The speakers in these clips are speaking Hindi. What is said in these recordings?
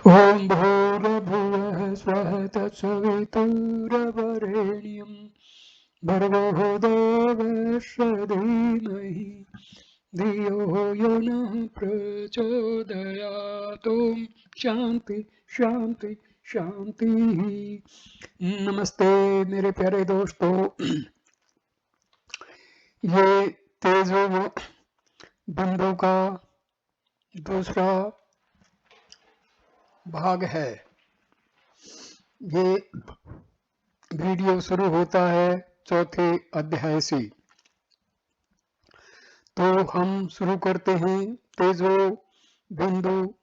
ओम भूर्भुवः स्वः तत्सवितुर्वरेण्यं भर्गो देवस्य धीमहि धियो यो नः प्रचोदयात्। ओम शांति शांति शांति। नमस्ते मेरे प्यारे दोस्तों। ये तेजो बंधु का दूसरा भाग है। ये वीडियो शुरू होता है चौथे अध्याय से। तो हम शुरू करते हैं तेजो बिंदु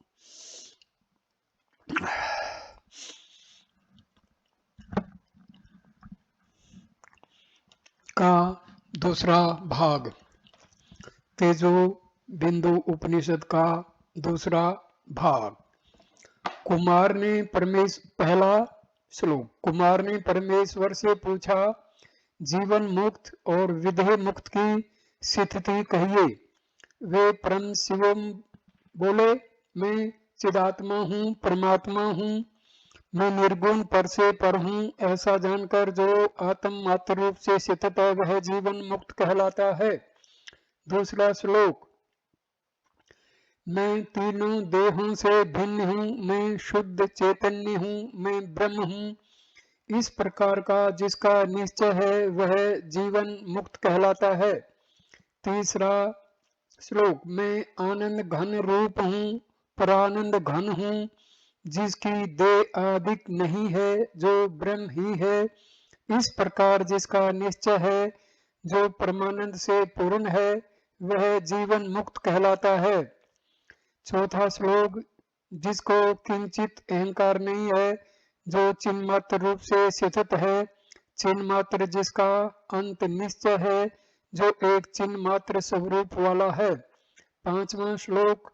का दूसरा भाग। तेजो बिंदु उपनिषद का दूसरा भाग। पहला श्लोक। कुमार ने परमेश्वर से पूछा, जीवन मुक्त और विदेह मुक्त की स्थिति कहिए। वे परम शिवम बोले, मैं चिदात्मा हूँ, परमात्मा हूँ, मैं निर्गुण पर से पर हूँ। ऐसा जानकर जो आत्म मात्र रूप से स्थित है वह जीवन मुक्त कहलाता है। दूसरा श्लोक। मैं तीनों देहों से भिन्न हूँ, मैं शुद्ध चैतन्य हूँ, मैं ब्रह्म हूँ। इस प्रकार का जिसका निश्चय है वह जीवन मुक्त कहलाता है। तीसरा श्लोक। मैं आनंद घन रूप हूँ, परानंद घन हूँ, जिसकी देह आदि नहीं है, जो ब्रह्म ही है। इस प्रकार जिसका निश्चय है, जो परमानंद से पूर्ण है, वह जीवन मुक्त कहलाता है। चौथा श्लोक। जिसको किंचित अहंकार नहीं है, जो चिन्ह मात्र रूप से स्थित है, चिन्ह मात्र जिसका अंत निश्चय है, जो एक चिन्ह मात्र स्वरूप वाला है। पांचवा श्लोक।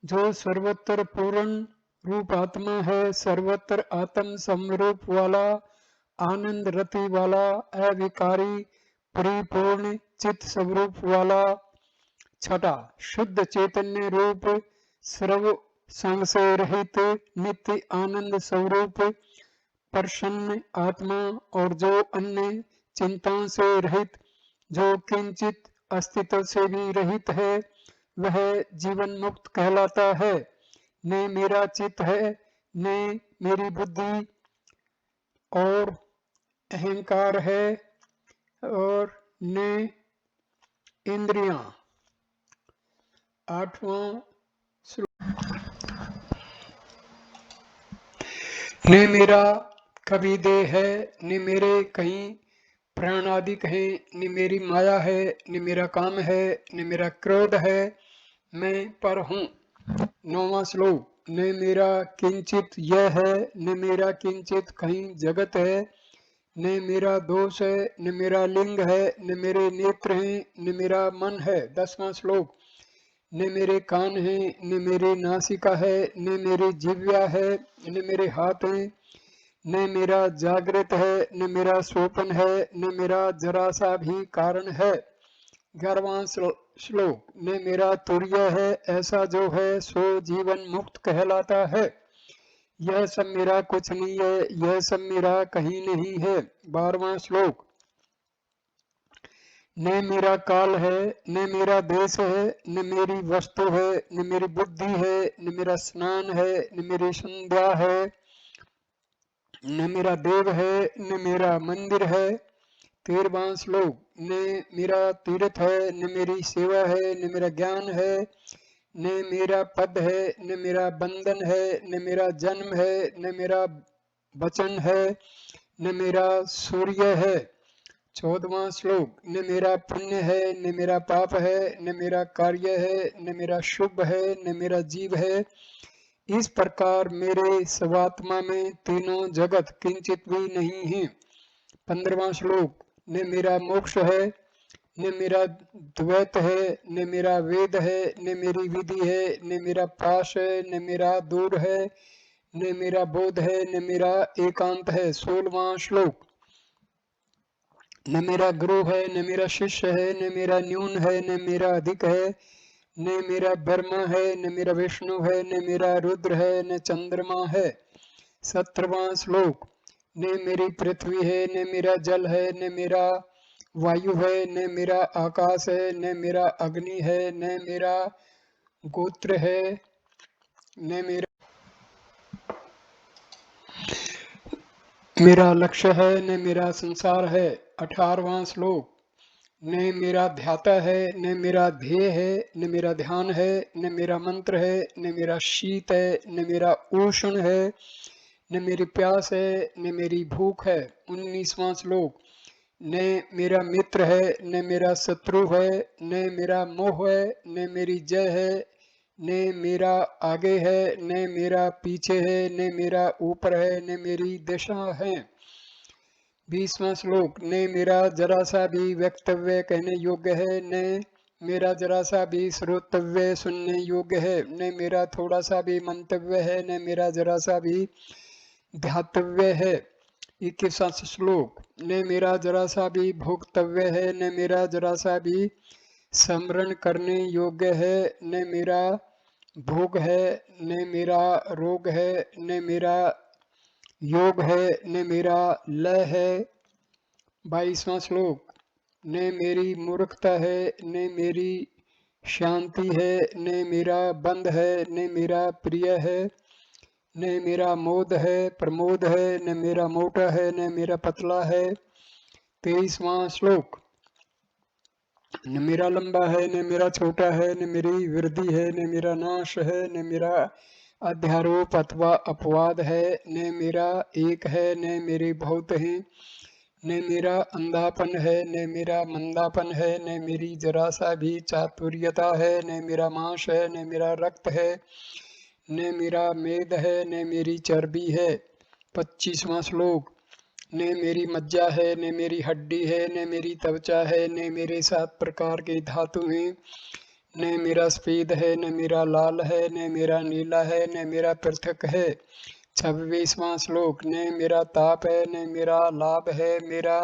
जो सर्वत्र पूर्ण रूप आत्मा है, सर्वत्र आत्म समरूप वाला, आनंद रति वाला, अविकारी परिपूर्ण चित्त स्वरूप वाला। छठा। शुद्ध चैतन्य रूप, सर्व संग से रहित, नित्य आनंद स्वरूप, प्रसन्न आत्मा और जो अन्य चिंताओं से रहित, जो किंचित अस्तित्व से भी रहित है, वह जीवन मुक्त कहलाता है। न मेरा चित्त है, न मेरी बुद्धि और अहंकार है, और न इंद्रियां। आठवां श्लोक। न मेरा कभी देह है, न मेरे कहीं प्राण आदि है, न मेरी माया है, न मेरा काम है, न मेरा क्रोध है, मैं पर हूँ। नौवां श्लोक। न मेरा किंचित यह है, न मेरा किंचित कहीं जगत है, न मेरा दोष है, न मेरा लिंग है, न मेरे नेत्र हैं, न मेरा मन है। 10वां श्लोक। न मेरे कान हैं, न मेरी नासिका है, न मेरी जिह्वा है, न मेरे हाथ हैं, न मेरा जागृत है, न मेरा स्वप्न है, न मेरा जरा सा भी कारण है। 11वां श्लोक। न मेरा तुर्य है, ऐसा जो है सो जीवन मुक्त कहलाता है। यह सब मेरा कुछ नहीं है, यह सब मेरा कहीं नहीं है। 12वां श्लोक। न मेरा काल है, न मेरा देश है, न मेरी वस्तु है, न मेरी बुद्धि है, न मेरा स्नान है, न मेरी संध्या है, न मेरा देव है, न मेरा मंदिर है। 13वां श्लोक। न मेरा तीर्थ है, न मेरी सेवा है, न मेरा ज्ञान है, न मेरा पद है, न मेरा बंधन है, न मेरा जन्म है, न मेरा वचन है, न मेरा सूर्य है। 14वां श्लोक। न मेरा पुण्य है, न मेरा पाप है, न मेरा कार्य है, न मेरा शुभ है, न मेरा जीव है। इस प्रकार मेरे स्वात्मा में तीनों जगत किंचित भी नहीं है। 15वां श्लोक। न मेरा मोक्ष है, न मेरा द्वैत है, न मेरा वेद है, न मेरी विधि है, न मेरा पाश है, न मेरा दूर है, न मेरा बोध है, न मेरा एकांत है। 16वां श्लोक। न मेरा गुरु है, न मेरा शिष्य है, न मेरा न्यून है, न मेरा अधिक है, न मेरा ब्रह्मा है, न मेरा विष्णु है, न मेरा रुद्र है, न चंद्रमा है। 17वां श्लोक। न मेरी पृथ्वी है, न मेरा जल है, न मेरा वायु है, न मेरा आकाश है, न मेरा अग्नि है, न मेरा गोत्र है, न मेरा लक्ष्य है, न मेरा संसार है। 18वां श्लोक। न मेरा ध्याता है, न मेरा ध्येय है, न मेरा ध्यान है, न मेरा मंत्र है, न मेरा शीत है, न मेरा उष्ण है, न मेरी प्यास है, न मेरी भूख है। 19वां श्लोक। न मेरा मित्र है, न मेरा शत्रु है, न मेरा मोह है, न मेरी जय है, न मेरा आगे है, न मेरा पीछे है, न मेरा ऊपर है, न मेरी दिशा है। 20वां श्लोक। न मेरा जरा सा भी वक्तव्य कहने योग्य है, न मेरा जरा सा भी श्रोतव्य सुनने योग्य है, न मेरा थोड़ा सा भी मंतव्य है, न मेरा जरा सा भी ध्यातव्य है। 21वां श्लोक। न मेरा जरा सा भी भोक्तव्य है, न मेरा जरा सा भी स्मरण करने योग्य है, न मेरा भोग है, न मेरा रोग है, न मेरा योग है, न मेरा लय है। 22वां श्लोक। न मेरी मूर्खता है, न मेरी शांति है, न मेरा बंध है, न मेरा प्रिय है, न मेरा मोद है प्रमोद है, न मेरा मोटा है, न मेरा पतला है। 23वां श्लोक। न मेरा लंबा है, न मेरा छोटा है, न मेरी वृद्धि है, न मेरा नाश है, न मेरा अध्यारोप अथवा अपवाद है, न मेरा एक है, न मेरे बहुत हैं, न मेरा अंधापन है, न मेरा मंदापन है, न मेरी जरा सा भी चातुर्यता है, न मेरा मांस है, न मेरा रक्त है, न मेरा मेद है, न मेरी चर्बी है। 25वां श्लोक। न मेरी मज्जा है, न मेरी हड्डी है, न मेरी त्वचा है, न मेरे 7 प्रकार के धातु हैं, न मेरा सफेद है, न मेरा लाल है, न मेरा नीला है, न मेरा पृथक है। 26वां श्लोक। न मेरा ताप है, न मेरा लाभ है, मेरा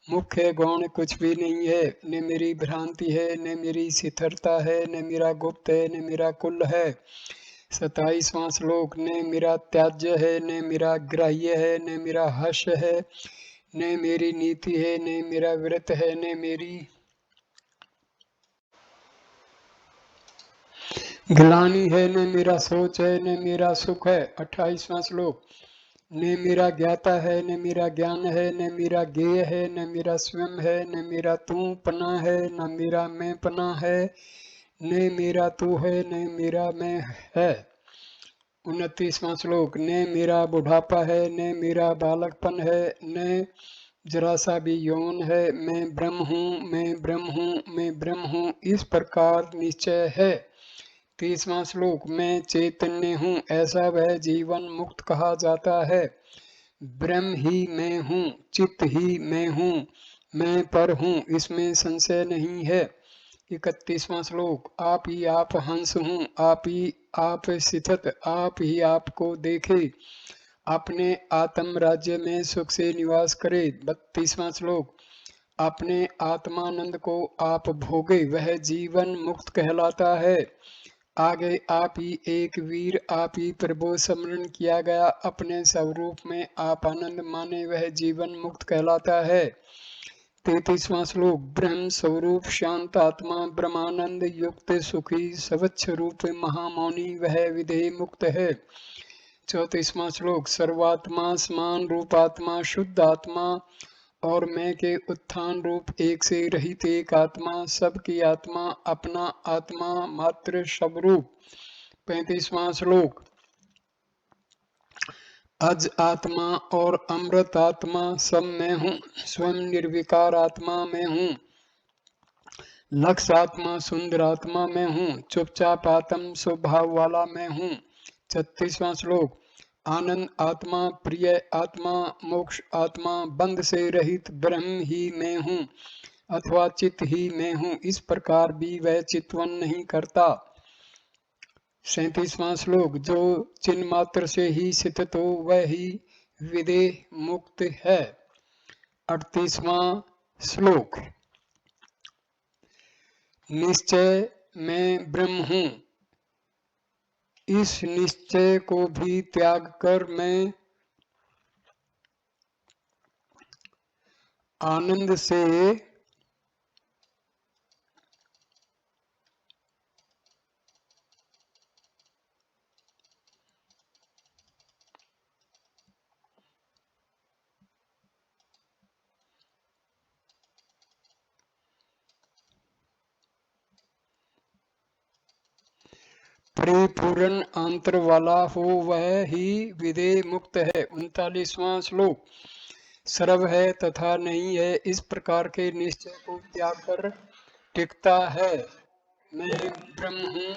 मुख्य गौण कुछ भी नहीं है, न मेरी भ्रांति है, न मेरी शिथिलता है, न मेरा गुप्त है, न मेरा कुल है। 27वां श्लोक। न मेरा त्याज्य है, न मेरा ग्राह्य है, न मेरा हर्ष है, न मेरी नीति है, न मेरा व्रत है, न मेरी ग्लानि है, न मेरा सोच है, न मेरा सुख है। 28वां श्लोक। न मेरा ज्ञाता है, न मेरा ज्ञान है, न मेरा ज्ञेय है, न मेरा स्वयं है, न मेरा तू पना है, न मेरा मैं पना है, न मेरा तू है, न मेरा मैं है। 29वां श्लोक। न मेरा बुढ़ापा है, न मेरा बालकपन है, न जरा सा भी यौन है, मैं ब्रह्म हूँ, मैं ब्रह्म हूँ, मैं ब्रह्म हूँ, इस प्रकार निश्चय है। 30वां श्लोक। मैं चैतन्य हूँ, ऐसा वह जीवन मुक्त कहा जाता है। ब्रह्म ही मैं हूँ, चित्त ही मैं हूँ, मैं पर हूँ, इसमें संशय नहीं है। 31वां श्लोक। आप ही आप हंस हूँ, आप ही आप स्थित, आप ही आपको देखे, अपने आत्म राज्य में सुख से निवास करे। 32वां श्लोक। अपने आत्मानंद को आप भोगे, वह जीवन मुक्त कहलाता है। आगे आप ही एक वीर, आप ही प्रभु स्मरण किया गया, अपने स्वरूप में आप आनंद माने, वह जीवन मुक्त कहलाता है। 33वां श्लोक। ब्रह्म स्वरूप शांत आत्मा, ब्रह्मानंद युक्त सुखी स्वच्छ रूप महामौनी, वह विधेय मुक्त है। 34वां श्लोक। सर्वात्मा समान रूपात्मा शुद्ध आत्मा और मैं के उत्थान रूप एक से रहित एक आत्मा, सबकी आत्मा, अपना आत्मा मात्र स्वरूप। 35वां श्लोक। अज आत्मा और अमृत आत्मा सब मैं हूँ, स्वयं निर्विकार आत्मा मैं हूँ, लक्ष्य आत्मा सुंदर आत्मा मैं हूँ, चुपचाप आत्म स्वभाव वाला मैं हूँ। 36वां श्लोक। आनंद आत्मा, प्रिय आत्मा, मोक्ष आत्मा, बंध से रहित ब्रह्म ही मैं हूँ अथवा चित्त ही मैं हूँ, इस प्रकार भी वह चितवन नहीं करता। 37वां श्लोक। जो चिन्ह मात्र से ही स्थित हो, वह ही विदेह मुक्त है। 38वां श्लोक। निश्चय मैं ब्रह्म हूँ, इस निश्चय को भी त्याग कर मैं आनंद से परिपूर्ण अंतर वाला हो, वह ही विदेह मुक्त है। 39वां श्लोक। सर्व है तथा नहीं है, इस प्रकार के निश्चय को त्याग कर टिकता है। मैं ब्रह्म हूँ।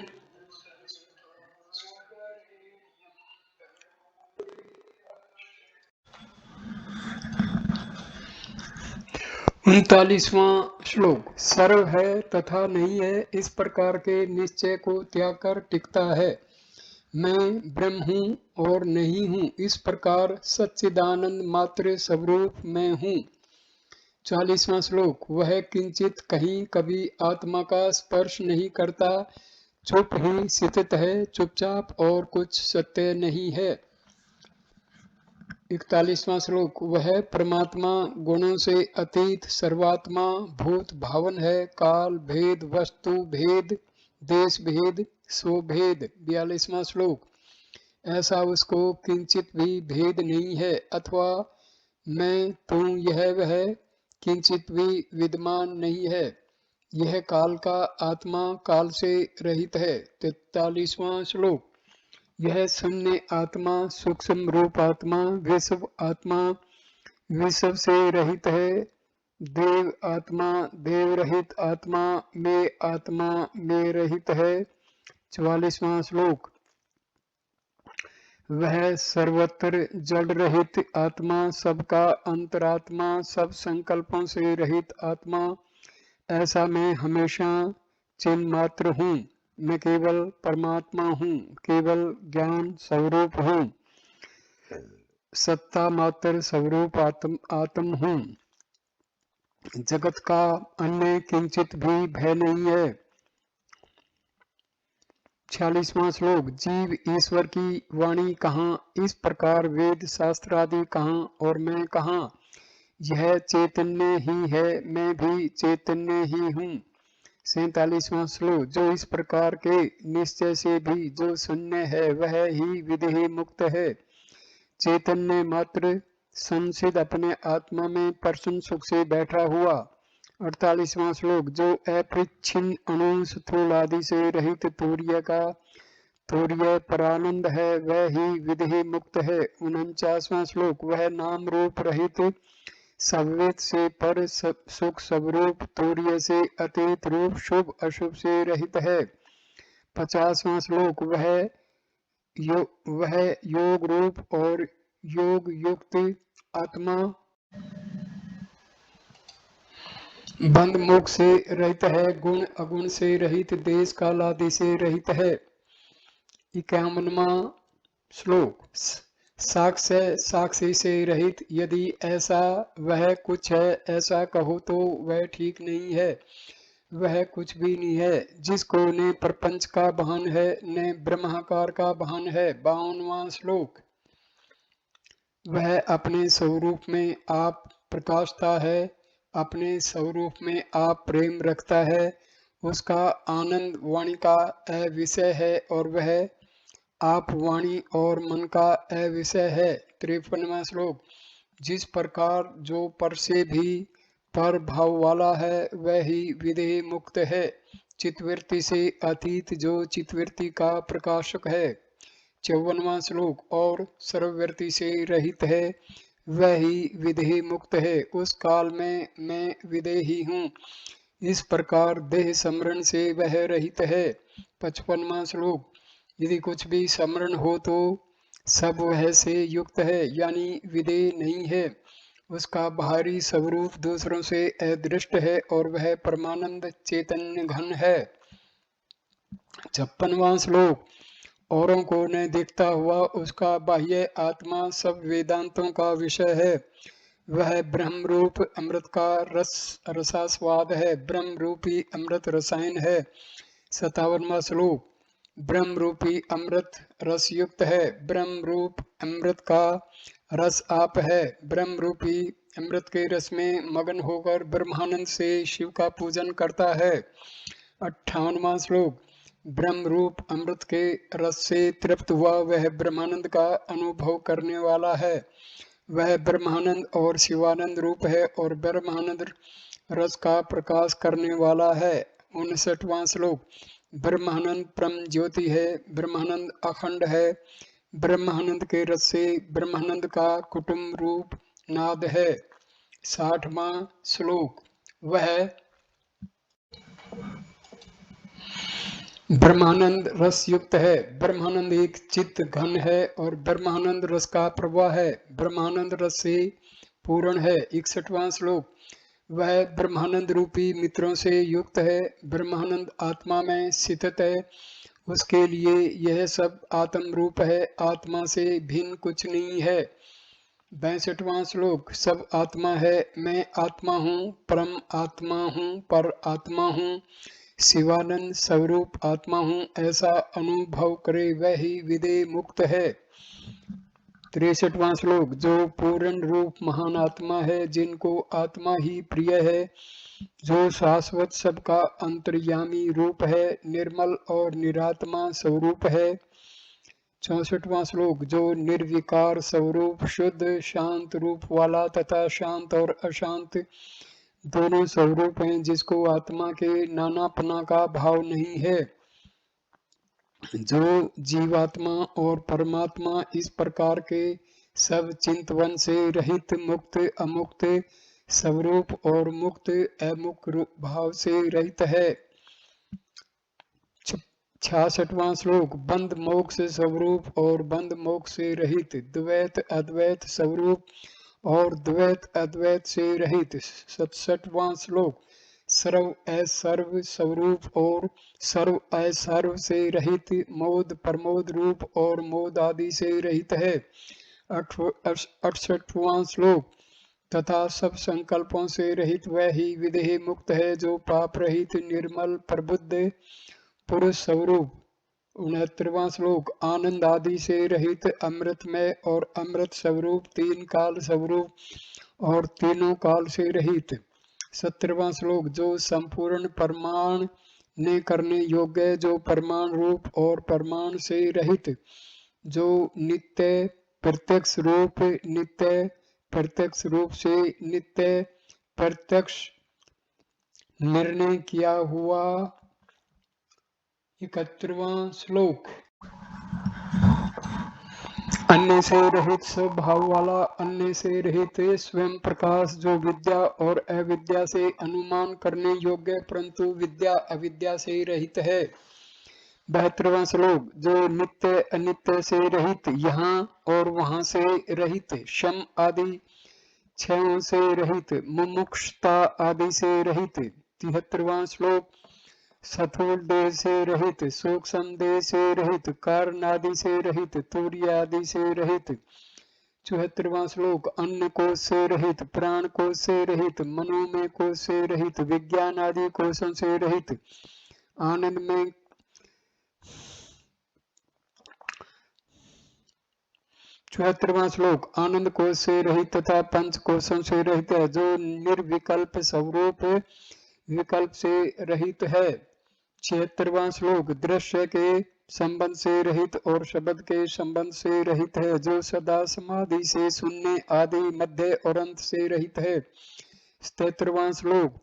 39वां श्लोक। सर्व है तथा नहीं है, इस प्रकार के निश्चय को त्याग कर टिकता है। मैं ब्रह्म हूँ और नहीं हूँ, इस प्रकार सच्चिदानंद मात्र स्वरूप मैं हूँ। 40वां श्लोक। वह किंचित कहीं कभी आत्मा का स्पर्श नहीं करता, चुप ही स्थित है, चुपचाप, और कुछ सत्य नहीं है। 41वां श्लोक। वह परमात्मा गुणों से अतीत सर्वात्मा भूत भावन है, काल भेद, वस्तु भेद, देश भेद, सो भेद। 42वां श्लोक। ऐसा उसको किंचित भी भेद नहीं है, अथवा मैं तू यह वह किंचित भी विद्यमान नहीं है। यह काल का आत्मा काल से रहित है। 43वां श्लोक। यह शून्य आत्मा सूक्ष्म रूप आत्मा विश्व आत्मा विश्व से रहित है। देव आत्मा देव रहित आत्मा में रहित है। 44वां श्लोक। वह सर्वत्र जड़ रहित आत्मा, सबका अंतरात्मा, सब संकल्पों से रहित आत्मा, ऐसा मैं हमेशा चिन्ह मात्र हूँ। मैं केवल परमात्मा हूँ, केवल ज्ञान स्वरूप हूँ, सत्ता मात्र स्वरूप आत्म हूँ। जगत का अन्य किंचित भी भय नहीं है। 46वां श्लोक। जीव ईश्वर की वाणी कहाँ, इस प्रकार वेद शास्त्र आदि कहाँ, और मैं कहाँ। यह चैतन्य ही है, मैं भी चैतन्य ही हूँ। 47वां श्लोक। जो इस प्रकार के निश्चय से भी जो शून्य है, वह ही विदेह मुक्त है, चैतन्य मात्र संसिद अपने आत्मा में प्रसन्न सुख से बैठा हुआ। 48वां श्लोक। जो अपरिच्छिन्न अणु स्थूल आदि से रहित तूर्य परानंद है, वह ही विदेह मुक्त है। 49वां श्लोक। वह नाम रूप रहित सव्यत से पर सुख स्वरूप, तूर्य से अतीत रूप, शुभ अशुभ से रहित है। 50वां श्लोक। वह योग रूप और योग युक्त आत्मा, बंध मोक्ष से रहित है, गुण अगुण से रहित, देश काल आदि से रहित है। 51वां श्लोक। साक्षी से रहित, यदि ऐसा वह कुछ है ऐसा कहो तो वह ठीक नहीं है, वह कुछ भी नहीं है, जिसको न प्रपंच का भान है न ब्रह्माकार का भान है। 52वां श्लोक। वह अपने स्वरूप में आप प्रकाशता है, अपने स्वरूप में आप प्रेम रखता है, उसका आनंद वाणी का अविषय है, और वह आप वाणी और मन का अविषय है। 53वां श्लोक। जिस प्रकार जो पर से भी पर भाव वाला है, वह ही विदेह मुक्त है, चित्तवृत्ति से अतीत जो चित्तवृत्ति का प्रकाशक है। 54वां श्लोक। और सर्ववृत्ति से रहित है, वह ही विदेह मुक्त है, उस काल में मैं विदेह ही हूँ, इस प्रकार देह स्मरण से वह रहित है। 55वां श्लोक। यदि कुछ भी स्मरण हो तो सब वह से युक्त है, यानी विदेह नहीं है, उसका बाहरी स्वरूप दूसरों से अदृष्ट है, और वह परमानंद चैतन्य घन है। 56वां श्लोक। औरों को न देखता हुआ उसका बाह्य आत्मा सब वेदांतों का विषय है, वह ब्रह्म रूप अमृत का रसास्वाद है, ब्रह्म रूपी अमृत रसायन है, 57वां श्लोक। ब्रह्म रूपी अमृत रस युक्त है, ब्रह्म रूप अमृत का रस आप है। ब्रह्म रूपी अमृत के रस में मगन होकर ब्रह्मानंद से शिव का पूजन करता है। 58वां श्लोक। ब्रह्म रूप अमृत के रस से तृप्त हुआ वह ब्रह्मानंद का अनुभव करने वाला है। वह ब्रह्मानंद और शिवानंद रूप है और ब्रह्मानंद रस का प्रकाश करने वाला है। 59वां श्लोक। ब्रह्मानंद परम ज्योति है, ब्रह्मानंद अखंड है, ब्रह्मानंद के रस से ब्रह्मानंद का कुटुंब रूप नाद है। 60वां श्लोक। वह ब्रह्मानंद रस युक्त है, ब्रह्मानंद एक चित्त घन है और ब्रह्मानंद रस का प्रवाह है, ब्रह्मानंद रस से पूर्ण है। 61वां श्लोक। वह ब्रह्मानंद रूपी मित्रों से युक्त है, ब्रह्मानंद आत्मा में स्थित है, उसके लिए यह सब आत्म रूप है, आत्मा से भिन्न कुछ नहीं है। 62वां श्लोक। सब आत्मा है, मैं आत्मा हूँ, परम आत्मा हूँ, पर आत्मा हूँ, शिवानंद स्वरूप आत्मा हूँ, ऐसा अनुभव करे वही विदे मुक्त है। 63वां श्लोक। जो पूर्ण रूप महान आत्मा है, जिनको आत्मा ही प्रिय है, जो शाश्वत सबका अंतर्यामी रूप है, निर्मल और निरात्मा स्वरूप है। 64वां श्लोक। जो निर्विकार स्वरूप शुद्ध शांत रूप वाला तथा शांत और अशांत दोनों स्वरूप हैं, जिसको आत्मा के नानापना का भाव नहीं है, जो जीवात्मा और परमात्मा इस प्रकार के सब चिंतवन से रहित मुक्त अमुक्त स्वरूप और मुक्त अमुक्त भाव से रहित है। 66वां श्लोक। बंद मोक्ष स्वरूप और बंद मोक्ष से रहित, द्वैत अद्वैत स्वरूप और द्वैत अद्वैत से रहित। 67वां श्लोक। सर्व असर्व स्वरूप और सर्व असर्व से रहित, मोद प्रमोद रूप और मोद आदि से रहित है। 68वां श्लोक। तथा सब संकल्पों से रहित वह ही विदेह मुक्त है, जो पाप रहित निर्मल प्रबुद्ध पुरुष स्वरूप। 69वां श्लोक। आनंद आदि से रहित, अमृतमय और अमृत स्वरूप, तीन काल स्वरूप और तीनों काल से रहित। 70वां श्लोक। जो संपूर्ण परमाण ने करने योग्य, जो परमाण रूप और परमाण से रहित, जो नित्य प्रत्यक्ष रूप, नित्य प्रत्यक्ष रूप से नित्य प्रत्यक्ष निर्णय किया हुआ। 71वां श्लोक। अन्य से रहित स्वभाव वाला, अन्य से रहित स्वयं प्रकाश, जो विद्या और अविद्या से अनुमान करने योग्य परंतु विद्या अविद्या से रहित है। 72वां श्लोक। जो नित्य अनित्य से रहित, यहाँ और वहां से रहित, शम आदि क्षयों से रहित, मुमुक्षुता आदि से रहित। 73वां श्लोक। स्थूल देह से रहित, सूक्ष्म देह से रहित, कारण आदि से रहित, तूर्य आदि से रहित। 74वां श्लोक। अन्न कोश से रहित, प्राण कोश से रहित, मनोमय कोश से रहित, विज्ञान आदि कोशों से रहित, आनंद में 74वां श्लोक। आनंद कोश से रहित तथा पंच कोशों से रहित है, जो निर्विकल्प स्वरूप विकल्प से रहित है। 76वां श्लोक। दृश्य के संबंध से रहित और शब्द के संबंध से रहित है, जो सदा समाधि से शून्य आदि मध्य और अंत से रहित है। 77वां श्लोक।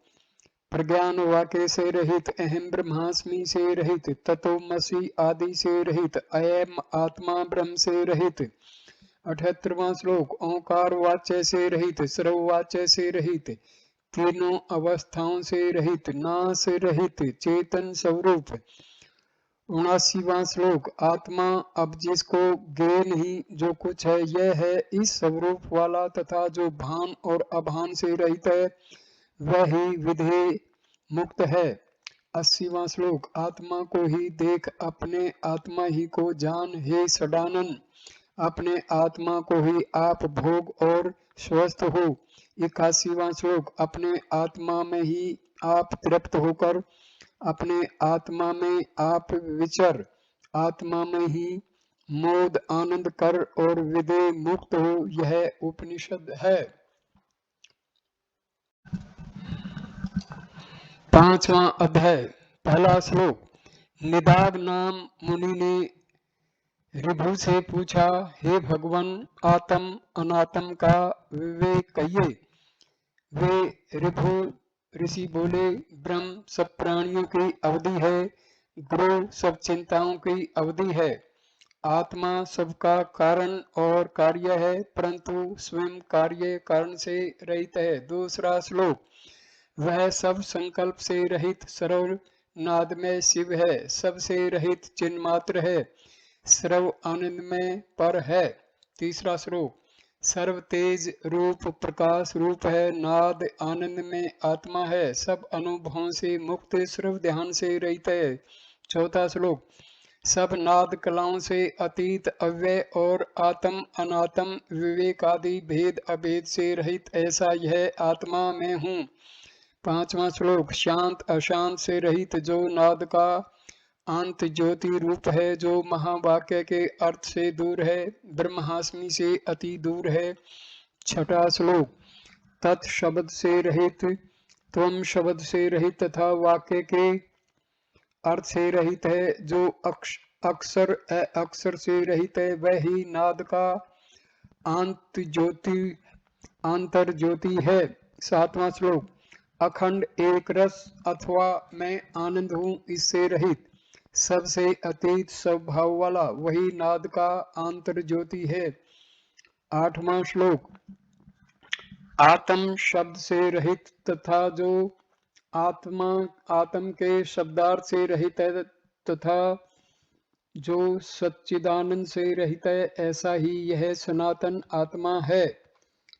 प्रज्ञान वाक्य से रहित, अहम ब्रह्मास्मि से रहित, तत्वमसि आदि से रहित, अयम आत्मा ब्रह्म से रहित। 78वां श्लोक। ओंकार वाच्य से रहित, सर्व वाच्य से रहित, तीनों अवस्थाओं से रहित, नाश रहित, चेतन स्वरूप। 79वां श्लोक। आत्मा अब जिसको ज्ञेय नहीं जो कुछ है यह है, इस स्वरूप वाला तथा जो भान और अभान से रहित है, वह ही विधेय मुक्त है। 80वां श्लोक। आत्मा को ही देख, अपने आत्मा ही को जान, हे सडानन, अपने आत्मा को ही आप भोग और स्वस्थ हो। 81वां श्लोक। अपने आत्मा में ही आप तृप्त होकर अपने आत्मा में आप विचर, आत्मा में ही मोद आनंद कर और विदे मुक्त हो, यह उपनिषद है। 5वां अध्याय, पहला श्लोक। निदाग नाम मुनि ने ऋभु से पूछा, हे भगवान, आत्म अनात्म का विवेक कहिए। वे ऋभु ऋषि बोले, ब्रह्म सब प्राणियों की अवधि है, गुरु सब चिंताओं की अवधि है, आत्मा सबका कारण और कार्य है, परंतु स्वयं कार्य कारण से रहित है। दूसरा श्लोक। वह सब संकल्प से रहित सर्व नादमय शिव है, सबसे रहित चिन्ह मात्र है, सर्व आनंद में पर है। तीसरा श्लोक। सर्व तेज रूप प्रकाश रूप है, नाद आनंद में आत्मा है, सब अनुभवों से मुक्त, सर्व ध्यान से रहित है। चौथा श्लोक। सब नाद कलाओं से अतीत अव्यय और आत्म अनात्म विवेक आदि भेद अभेद से रहित, ऐसा यह आत्मा में हूँ। 5वां श्लोक। शांत अशांत से रहित, जो नाद का अंत ज्योति रूप है, जो महावाक्य के अर्थ से दूर है, ब्रह्मास्मि से अति दूर है। 6वां श्लोक। तत् शब्द से रहित, त्वम शब्द से रहित तथा वाक्य के अर्थ से रहित है, जो अक्षर अक्षर से रहित है, वह ही नाद का अंत ज्योति अंतर ज्योति है। 7वां श्लोक। अखंड एक रस अथवा मैं आनंद हूँ, इससे रहित, सबसे अतीत स्वभाव वाला, वही नाद का आंतर ज्योति है। 8वां श्लोक। आत्म शब्द से रहित तथा जो आत्मा आत्म के शब्दार्थ से रहित है तथा जो सच्चिदानंद से रहित है, ऐसा ही यह सनातन आत्मा है।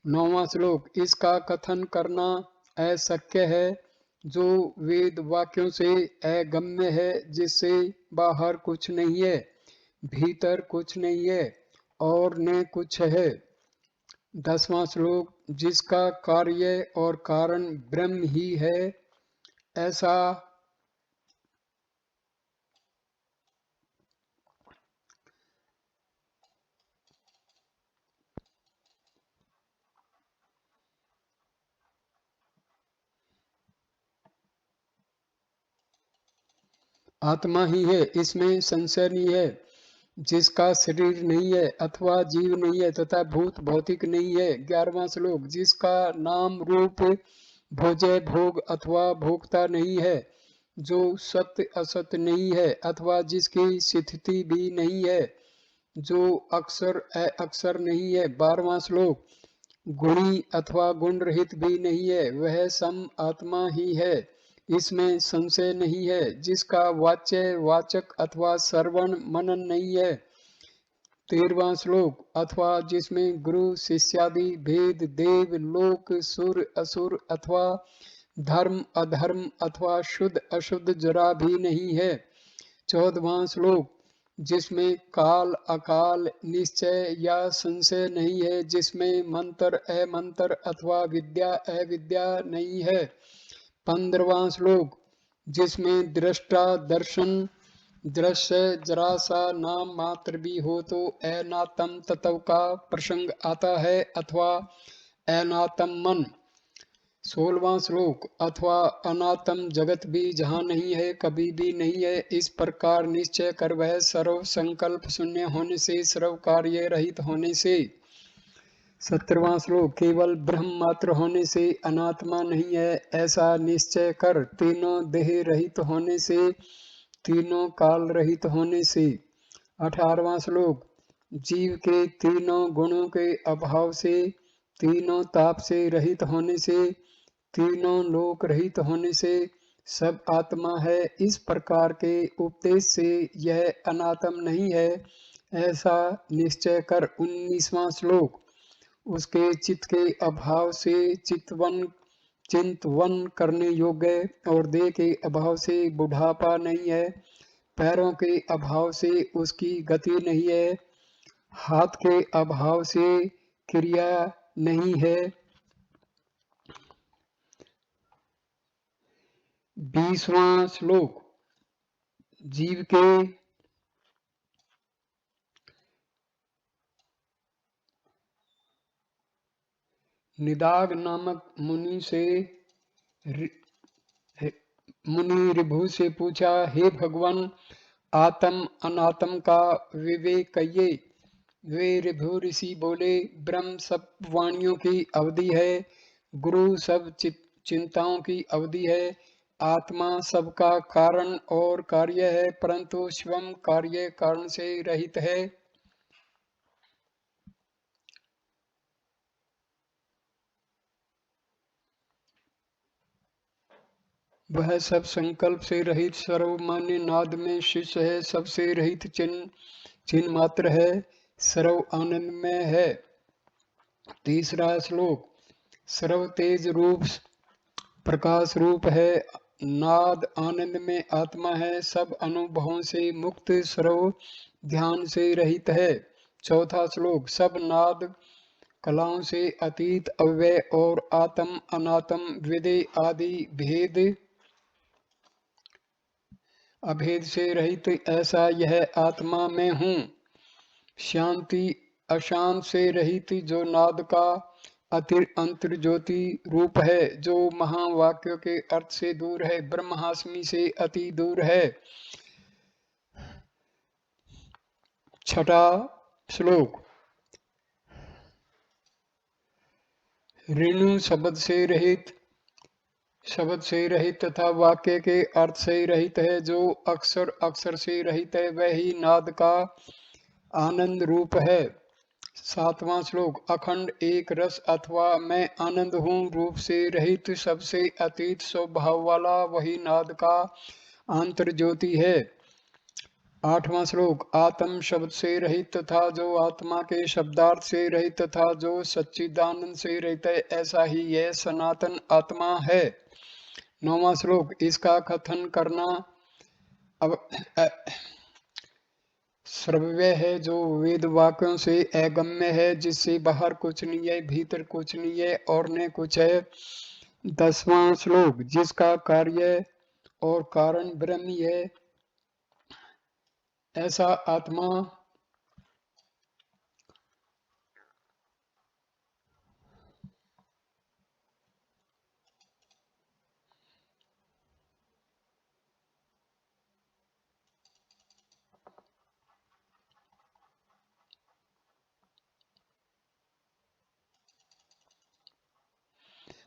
9वां श्लोक। इसका कथन करना अशक्य है, जो वेद वाक्यों से अगम्य है, जिससे बाहर कुछ नहीं है, भीतर कुछ नहीं है और न कुछ है। 10वां श्लोक। जिसका कार्य और कारण ब्रह्म ही है, ऐसा आत्मा ही है, इसमें संशय नहीं है। जिसका शरीर नहीं है अथवा जीव नहीं है तथा भूत भौतिक नहीं है। 11वां श्लोक। जिसका नाम रूप भोज्य भोग अथवा भोक्ता नहीं है, जो सत्य असत्य नहीं है अथवा जिसकी स्थिति भी नहीं है, जो अक्षर अक्षर नहीं है। 12वां श्लोक। गुणी अथवा गुण रहित भी नहीं है, वह सम आत्मा ही है, इसमें संशय नहीं है। जिसका वाच्य वाचक अथवा श्रवण मनन नहीं है। 13वां श्लोक। अथवा जिसमें गुरु शिष्यादि भेद देव लोक सुर असुर अथवा धर्म अधर्म अथवा शुद्ध अशुद्ध जरा भी नहीं है। 14वां श्लोक। जिसमें काल अकाल निश्चय या संशय नहीं है, जिसमें मंत्र अमंत्र अथवा विद्या अविद्या नहीं है। 15वां श्लोक। जिसमें दृष्टा दर्शन दृश्य जरा सा नाम मात्र भी हो तो अनात्म तत्व का प्रसंग आता है अथवा अनात्म मन। 16वां श्लोक। अथवा अनात्म जगत भी जहाँ नहीं है, कभी भी नहीं है, इस प्रकार निश्चय कर वह सर्व संकल्प शून्य होने से, सर्व कार्य रहित होने से। 17वां श्लोक। केवल ब्रह्म मात्र होने से अनात्मा नहीं है, ऐसा निश्चय कर, तीनों देह रहित होने से, तीनों काल रहित होने से। 18वां श्लोक। जीव के तीनों गुणों के अभाव से, तीनों ताप से रहित होने से, तीनों लोक रहित होने से सब आत्मा है, इस प्रकार के उपदेश से यह अनात्म नहीं है, ऐसा निश्चय कर। 19वां श्लोक। उसके चित्त के अभाव से चिंतवन करने योग्य और देह के अभाव से बुढ़ापा नहीं है, पैरों के अभाव से उसकी गति नहीं है, हाथ के अभाव से क्रिया नहीं है, 20वां श्लोक। जीव के निदाग नामक मुनि ऋभु से पूछा, हे भगवान, आत्म अनात्म का विवेक कहिए। वे ऋभु ऋषि बोले, ब्रह्म सब वाणियों की अवधि है, गुरु सब चिंताओं की अवधि है, आत्मा सबका कारण और कार्य है, परंतु स्वयं कार्य कारण से रहित है। वह सब संकल्प से रहित सर्वमान्य नाद में शिष्य है, सबसे रहित चिन्ह मात्र है, सर्व आनंद में है। 3रा श्लोक। सर्व तेज रूप प्रकाश रूप है, नाद आनंद में आत्मा है, सब अनुभवों से मुक्त, सर्व ध्यान से रहित है। 4था श्लोक। सब नाद कलाओं से अतीत, अव्यय और आत्म अनात्म विदे आदि अभेद से रहित ऐसा यह आत्मा में हूँ। शांति अशांत से रहित जो नाद का अंतर ज्योति रूप है, जो महावाक्यों के अर्थ से दूर है, ब्रह्मास्मि से अति दूर है। 6ठा श्लोक। ऋणु शब्द से रहित तथा वाक्य के अर्थ से रहित है, जो अक्षर से रहित है, वही नाद का आनंद रूप है। 7वां श्लोक। अखंड एक रस अथवा मैं आनंद हूँ रूप से रहित, सबसे अतीत स्वभाव वाला, वही नाद का आंतर ज्योति है। 8वां श्लोक। आत्म शब्द से रहित तथा जो आत्मा के शब्दार्थ से रहित तथा जो सच्चिदानंद से रहित है, ऐसा ही यह सनातन आत्मा है। 9वां श्लोक। इसका कथन करना अब श्रव्य है, जो वेद वाक्यों से अगम्य है, जिससे बाहर कुछ नहीं है, भीतर कुछ नहीं है और न कुछ है। 10वां श्लोक। जिसका कार्य और कारण ब्रह्म ही है, ऐसा आत्मा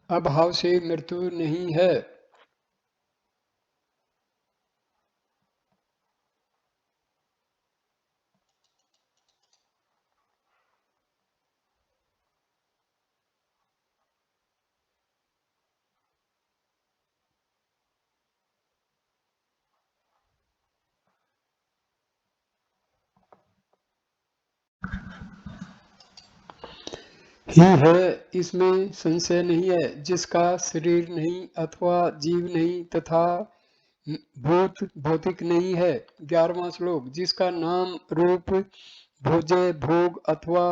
अभाव से मृत्यु नहीं है। ही है, इसमें संशय नहीं है। जिसका शरीर नहीं अथवा जीव नहीं तथा भौतिक नहीं है। 11वां श्लोक। जिसका नाम रूप भोज्य भोग अथवा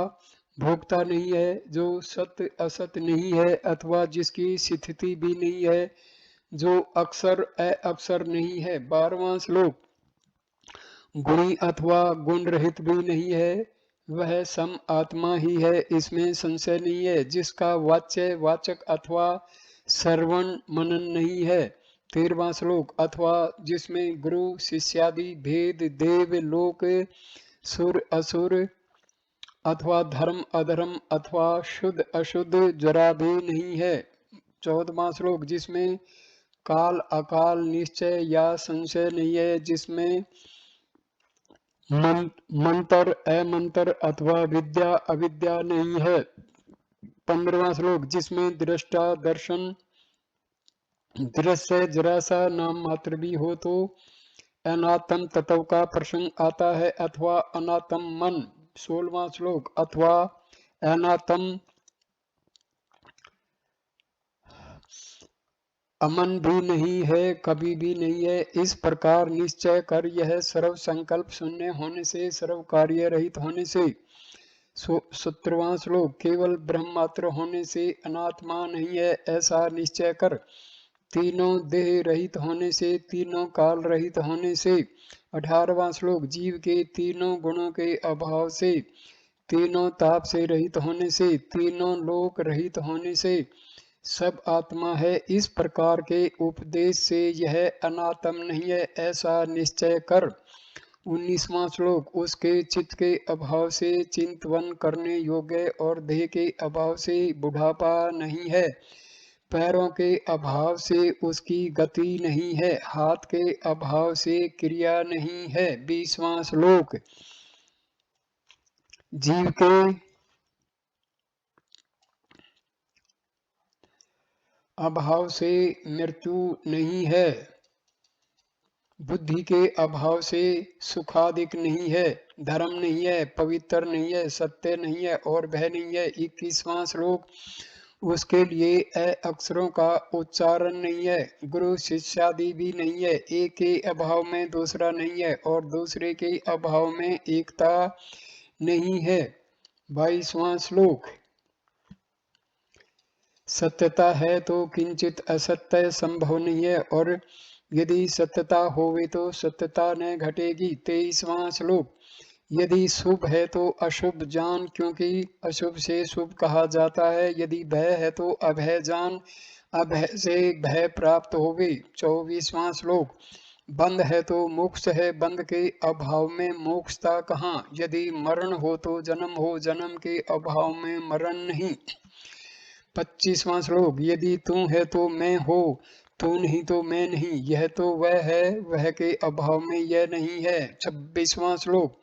भोक्ता नहीं है, जो सत्य असत नहीं है अथवा जिसकी स्थिति भी नहीं है, जो अक्षर अक्षर नहीं है। 12वां श्लोक। गुणी अथवा गुण रहित भी नहीं है, वह सम आत्मा ही है, इसमें संशय नहीं है। जिसका वाच्य वाचक अथवा श्रवण मनन नहीं है। 13वां श्लोक। अथवा जिसमें गुरु शिष्यादि भेद देव लोक सुर असुर अथवा धर्म अधर्म अथवा शुद्ध अशुद्ध जरा भी नहीं है। 14वां श्लोक। जिसमें काल अकाल निश्चय या संशय नहीं है, जिसमें मंत्र अमंत्र अथवा विद्या अविद्या नहीं है। 15वां श्लोक। जिसमें दृष्टा दर्शन दृश्य जरा सा नाम मात्र भी हो तो अनात्म तत्व का प्रसंग आता है अथवा अनात्म मन। 16वां श्लोक। अथवा अनात्म अमन भी नहीं है, कभी भी नहीं है। इस प्रकार निश्चय कर, यह सर्व संकल्प शून्य होने से, सर्व कार्य रहित होने से। 17वां श्लोक। केवल ब्रह्म मात्र होने से अनात्मा नहीं है, ऐसा निश्चय कर। तीनों देह रहित होने से, तीनों काल रहित होने से। 18वां श्लोक, जीव के तीनों गुणों के अभाव से, तीनों ताप से रहित होने से, तीनों लोक रहित होने से सब आत्मा है। इस प्रकार के उपदेश से यह अनात्म नहीं है ऐसा निश्चय कर। 19वां श्लोक, उसके चित्त के अभाव से चिंतवन करने योग्य और देह के अभाव से बुढ़ापा नहीं है, पैरों के अभाव से उसकी गति नहीं है, हाथ के अभाव से क्रिया नहीं है। 20वां श्लोक, जीव के अभाव से मृत्यु नहीं है, बुद्धि के अभाव से सुखादिक नहीं है, धर्म नहीं है, पवित्र नहीं है, सत्य नहीं है और भय नहीं है। 21वां श्लोक, उसके लिए अक्षरों का उच्चारण नहीं है, गुरु शिष्यादि भी नहीं है, एक के अभाव में दूसरा नहीं है और दूसरे के अभाव में एकता नहीं है। 22वां श्लोक, सत्यता है तो किंचित असत्य संभव नहीं है और यदि सत्यता होवे तो सत्यता न घटेगी। 23वां श्लोक, यदि शुभ है तो अशुभ जान क्योंकि अशुभ से शुभ कहा जाता है, यदि भय है तो अभय जान, अभय से भय प्राप्त होवे। 24वां श्लोक, बंध है तो मोक्ष है, बंध के अभाव में मोक्षता कहाँ, यदि मरण हो तो जन्म हो, जन्म के अभाव में मरण नहीं। 25वां श्लोक, यदि तू है तो मैं हो, तू नहीं तो मैं नहीं, यह तो वह है, वह के अभाव में यह नहीं है। 26वां श्लोक,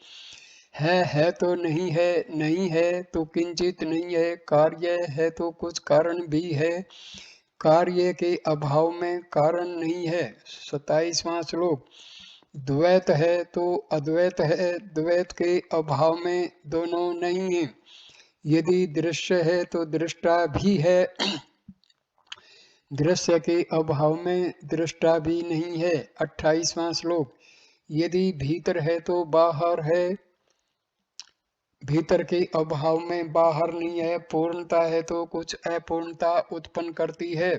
है तो नहीं है, नहीं है तो किंचित नहीं है, कार्य है तो कुछ कारण भी है, कार्य के अभाव में कारण नहीं है। 27वां श्लोक, द्वैत है तो अद्वैत है, द्वैत के अभाव में दोनों नहीं है, यदि दृश्य है तो दृष्टा भी है, दृश्य के अभाव में दृष्टा भी नहीं है। 28वां श्लोक, यदि भीतर है तो बाहर है, भीतर के अभाव में बाहर नहीं है, पूर्णता है तो कुछ अपूर्णता उत्पन्न करती है।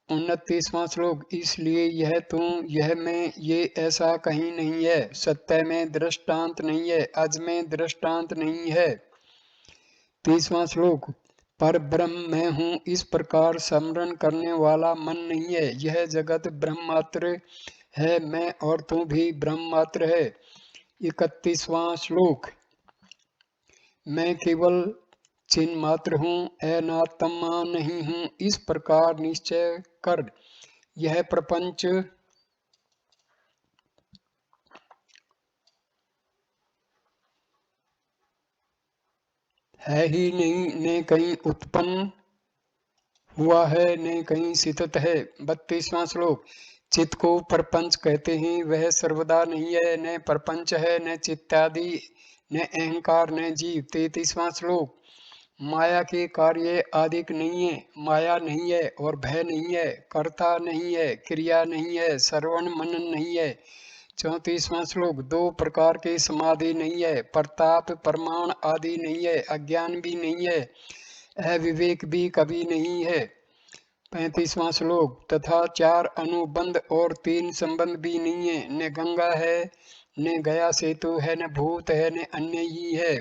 29वां श्लोक, इसलिए यह तू, यह मैं, ये ऐसा कहीं नहीं है, सत्य में दृष्टांत नहीं है, अज में दृष्टांत नहीं है। 30वां श्लोक, पर ब्रह्म मैं हूँ इस प्रकार स्मरण करने वाला मन नहीं है, यह जगत ब्रह्म मात्र है, मैं और तू भी ब्रह्म मात्र है। 31वां श्लोक, मैं केवल चिन्ह मात्र हूँ, अनात्मा नहीं हूँ, इस प्रकार निश्चय कर। यह प्रपंच है ही नहीं, न कहीं उत्पन्न हुआ है न कहीं स्थित है। 32वां श्लोक, चित्त को प्रपंच कहते हैं, वह सर्वदा नहीं है, न प्रपंच है, न चित्तादि, न अहंकार, न जीव। 33वां श्लोक, माया के कार्य आदिक नहीं है, माया नहीं है और भय नहीं है, कर्ता नहीं है, क्रिया नहीं है, श्रवण मनन नहीं है। 34वां श्लोक, दो प्रकार के समाधि नहीं है, प्रताप प्रमाण आदि नहीं है, अज्ञान भी नहीं है, अविवेक भी कभी नहीं है। 35वां श्लोक, तथा चार अनुबंध और तीन संबंध भी नहीं है, न गंगा है, न गया सेतु है, न भूत है, न अन्य ही है।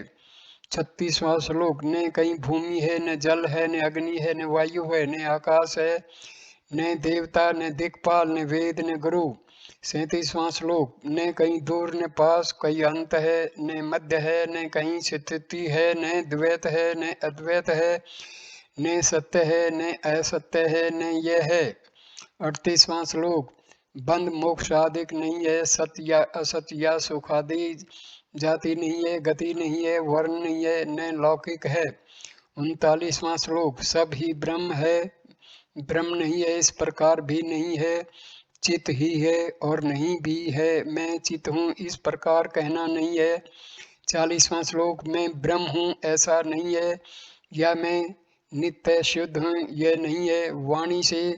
36वां श्लोक, न कहीं भूमि है, न जल है, न अग्नि है, न वायु है, न आकाश है, न देवता, न दिक्पाल, न वेद, न गुरु। 37वां श्लोक, न कहीं दूर न पास, कहीं अंत है, न मध्य है, न कहीं स्थिति है, न द्वैत है, न अद्वैत है, न सत्य है, न असत्य है, न यह है। 38वां श्लोक, बंध मोक्ष आदिक नहीं है, सत्य या असत्य या सुखादि जाति नहीं है, गति नहीं है, वर्ण नहीं है, न लौकिक है। 39वां श्लोक, सब ही ब्रह्म है, ब्रह्म नहीं है इस प्रकार भी नहीं है, चित ही है और नहीं भी है, मैं चित हूँ इस प्रकार कहना नहीं है। 40वां श्लोक, मैं ब्रह्म हूँ ऐसा नहीं है, या मैं नित्य शुद्ध हूँ यह नहीं है, वाणी से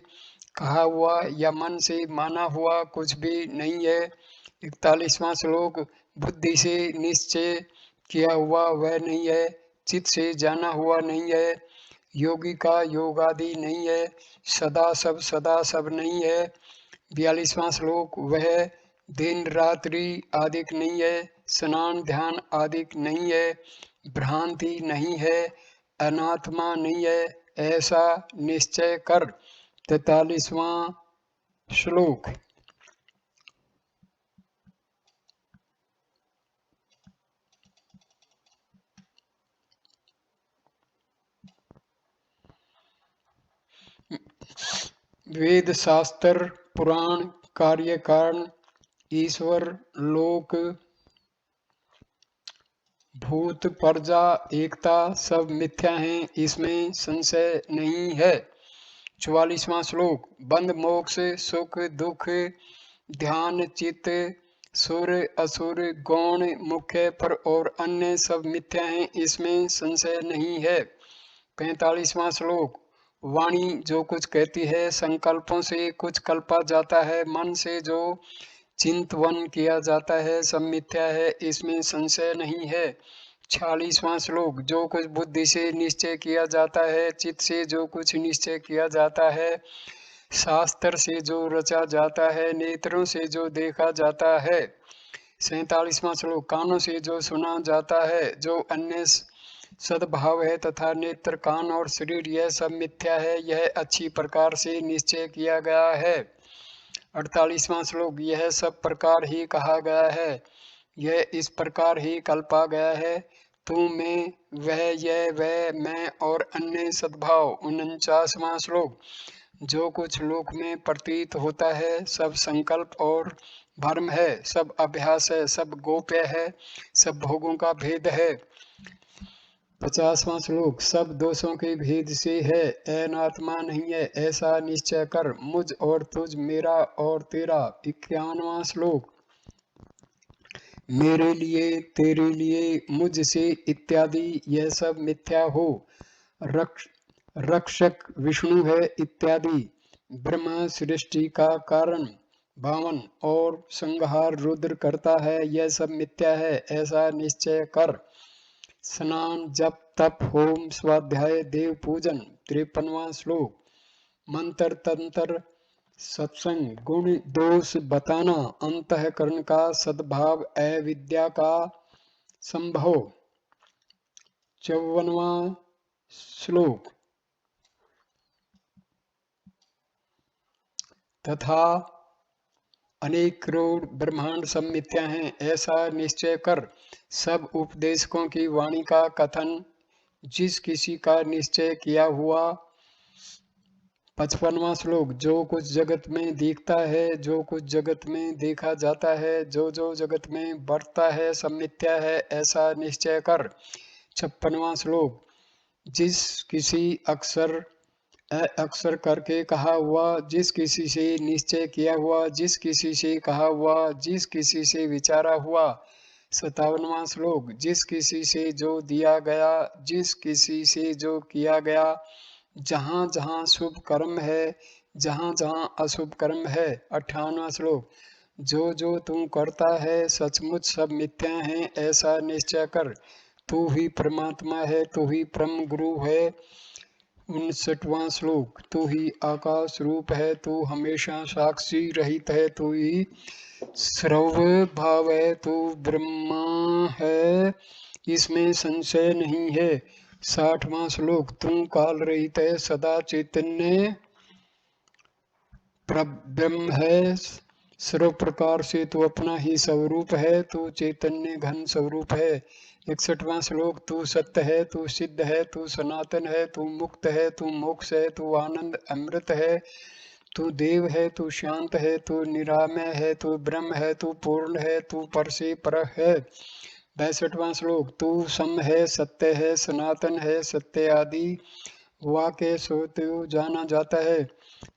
कहा हुआ या मन से माना हुआ कुछ भी नहीं है। 41वां श्लोक, बुद्धि से निश्चय किया हुआ वह नहीं है, चित्त से जाना हुआ नहीं है, योगी का योग आदि नहीं है, सदा सब नहीं है। 42वां श्लोक, वह दिन रात्रि आदिक नहीं है, स्नान ध्यान आदिक नहीं है, भ्रांति नहीं है, अनात्मा नहीं है, ऐसा निश्चय कर। 43वां श्लोक, वेद शास्त्र पुराण कार्य कारण ईश्वर लोक भूत प्रजा एकता सब मिथ्या हैं, इसमें संशय नहीं है। 44वां श्लोक, बंध मोक्ष सुख दुख ध्यान चित्त सुर असुर गौण मुख्य पर और अन्य सब मिथ्या हैं, इसमें संशय नहीं है। 45वां श्लोक, वाणी जो कुछ कहती है संकल्पों से कुछ कल्पा जाता है, मन से जो चिंतवन किया जाता है सब मिथ्या है, इसमें संशय नहीं है। 46वां श्लोक, जो कुछ बुद्धि से निश्चय किया जाता है, चित्त से जो कुछ निश्चय किया जाता है, शास्त्र से जो रचा जाता है, नेत्रों से जो देखा जाता है। 47वां श्लोक, कानों से जो सुना जाता है, जो अन्य सद्भाव है तथा नेत्र कान और शरीर यह सब मिथ्या है, यह अच्छी प्रकार से निश्चय किया गया है। 48वां श्लोक, यह सब प्रकार ही कहा गया है, यह इस प्रकार ही कल्पा गया है, तू में वह यह वह मैं और अन्य सद्भाव। 49वां श्लोक, जो कुछ लोक में प्रतीत होता है सब संकल्प और भ्रम है, सब अभ्यास है, सब गोप्य है, सब भोगों का भेद है। 50वां श्लोक, सब दोषों के भेद से है, अनात्मा नहीं है, ऐसा निश्चय कर। मुझ और तुझ, मेरा और तेरा। 51वां श्लोक, मेरे लिए तेरे लिए मुझसे इत्यादि यह सब मिथ्या हो। रक्षक विष्णु है इत्यादि, ब्रह्म सृष्टि का कारण 52 और संहार रुद्र करता है, यह सब मिथ्या है, ऐसा निश्चय कर। स्नान जप तप होम स्वाध्याय देव पूजन। 53वां श्लोक, मंत्र तंत्र सत्संग गुण दोष बताना, अंतःकरण का सद्भाव अविद्या का संभव। 54वां श्लोक, तथा अनेक करोड़ ब्रह्मांड सब मिथ्या हैं, ऐसा निश्चय कर। सब उपदेशकों की वाणी का कथन जिस किसी का निश्चय किया हुआ। 55वां श्लोक, जो कुछ जगत में दिखता है, जो कुछ जगत में देखा जाता है, जो जो जगत में बढ़ता है सब मिथ्या है, ऐसा निश्चय कर। 56वां श्लोक, जिस किसी अक्षर अक्षर करके कहा हुआ, जिस किसी से निश्चय किया हुआ, जिस किसी से कहा हुआ, जिस किसी से विचारा हुआ। 57वां श्लोक, जिस किसी से जो दिया गया, जिस किसी से जो किया गया, जहाँ जहाँ शुभ कर्म है, जहाँ जहाँ अशुभ कर्म है। 58वां श्लोक, जो जो तू करता है सचमुच सब मिथ्या है, ऐसा निश्चय कर। तू ही परमात्मा है, तू ही परम गुरु है। 59वां श्लोक, तू ही आकाश रूप है, तू हमेशा साक्षी रहित है, तू ही सर्व भाव है, तू ब्रह्मा है, इसमें संशय नहीं है। 60वां श्लोक, तू काल रहित है, सदा चैतन्य ब्रह्म है, सर्व प्रकार से तू अपना ही स्वरूप है, तू चैतन्य घन स्वरूप है। 61वां श्लोक, तू सत्य है, तू सिद्ध है, तू सनातन है, तू मुक्त है, तू मोक्ष है, तू आनंद अमृत है, तू देव है, तू शांत है, तू निरामय है, तू ब्रह्म है, तू पूर्ण है, तू पर से पर है। 62वां श्लोक, तू सम है, सत्य है, सनातन है, सत्य आदि वाक्य सो तू जाना जाता है,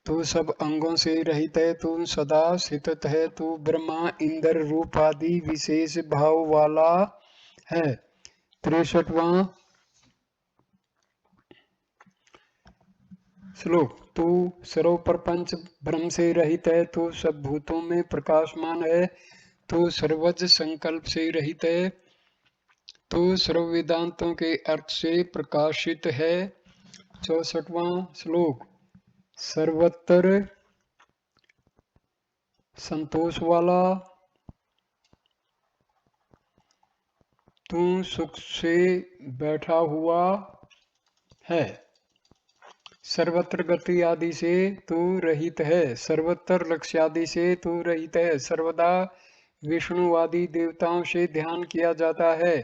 तू सब अंगों से रहित है, तू सदा स्थित है, तू ब्रह्मा इंद्र रूप आदि विशेष भाव वाला है। 63वां श्लोक, तू सर्व प्रपंच ब्रह्म से रहित है, तू सब भूतों में प्रकाशमान है, तू सर्वज संकल्प से रहित है, तू सर्व वेदांतों के अर्थ से प्रकाशित है। 64वां श्लोक। सर्वत्र संतोष वाला, तू सुख से बैठा हुआ है। सर्वत्र गति आदि से तू रहित है। सर्वत्र लक्ष्य आदि से तू रहित है। सर्वदा विष्णु आदि देवताओं से ध्यान किया जाता है।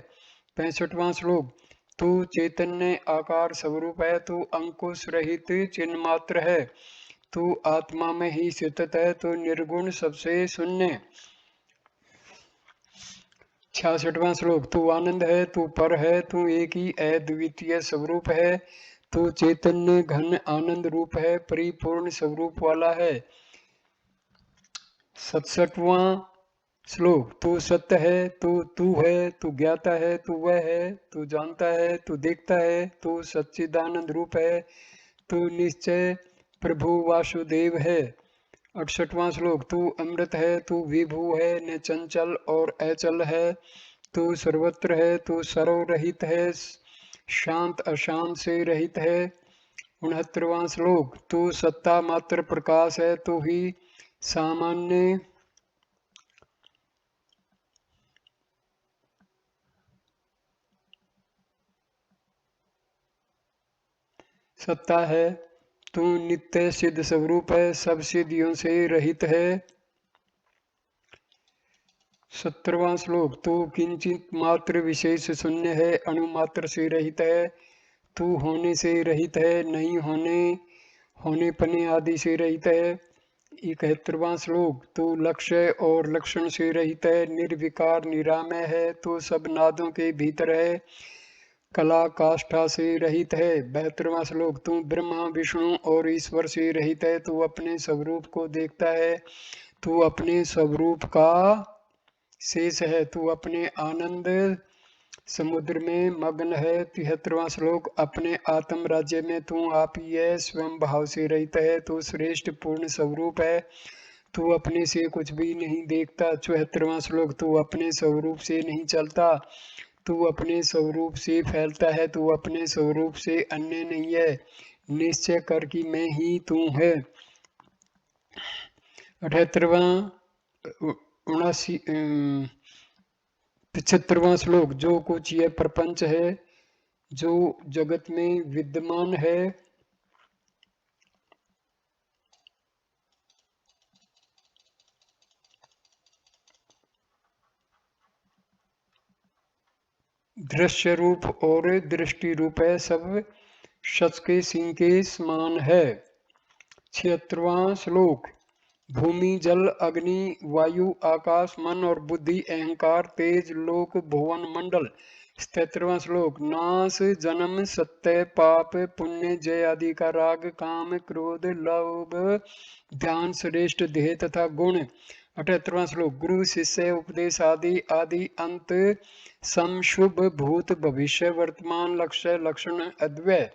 65वां श्लोक। तू चैतन्य आकार स्वरूप है। तू अंकुश रहित चिन्ह मात्र है। तू आत्मा में ही स्थित है। तू निर्गुण सबसे शून्य। 66वां श्लोक। तू आनंद है। तू पर है। तू एक ही अद्वितीय स्वरूप है। तू चैतन्य घन आनंद रूप है। परिपूर्ण स्वरूप वाला है। 67वां श्लोक। तू सत्य है। तू है। तू ज्ञाता है। तू वह है। तू जानता है। तू देखता है। तू सच्चिदानंद रूप है। तू निश्चय प्रभु वासुदेव है। 68वां श्लोक। तू अमृत है। तू विभू है। न चंचल और अचल है। तू सर्वत्र है। तू सर्वरहित है। शांत अशांत से रहित है। 69वां श्लोक। तू सत्ता मात्र प्रकाश है। तू ही सामान्य सत्ता है। तू नित्य सिद्ध स्वरूप है। सब सिद्धियों से रहित है। 70वां श्लोक। तू किंचित मात्र विशेष शून्य है। अणु मात्र से रहित है। तू होने से रहित है। नहीं होने पने आदि से रहित है। 71वां श्लोक। तू लक्ष्य और लक्षण से रहित है। निर्विकार निरामय है। तू सब नादों के भीतर है। कला काष्ठा से रहित है। 72वां श्लोक। तू ब्रह्मा विष्णु और ईश्वर से रहित है। तू अपने स्वरूप को देखता है। तू अपने स्वरूप का शेष है। तू अपने आनंद समुद्र में मग्न है। 73वां श्लोक। अपने आत्म राज्य में तू आप ही है। स्वयं भाव से रहित है। तू श्रेष्ठ पूर्ण स्वरूप है। तू अपने से कुछ भी नहीं देखता। 74वां श्लोक। तू अपने स्वरूप से नहीं चलता। तू अपने स्वरूप से फैलता है। तू अपने स्वरूप से अन्य नहीं है। निश्चय कर कि मैं ही तू है। 78वां 75वां श्लोक। जो कुछ यह प्रपंच है, जो जगत में विद्यमान है, दृश्य रूप और दृष्टि रूप है। सब सच के सिंह के समान है। 76वां श्लोक। भूमि जल अग्नि वायु आकाश मन और बुद्धि अहंकार तेज लोक भुवन मंडल। 77वां श्लोक। नाश जन्म सत्य पाप पुण्य जय आदि का राग काम क्रोध लोभ ध्यान श्रेष्ठ ध्येय तथा गुण। 78वां श्लोक। गुरु शिष्य उपदेश आदि आदि अंत सम शुभ भूत भविष्य वर्तमान लक्ष्य लक्षण अद्वय।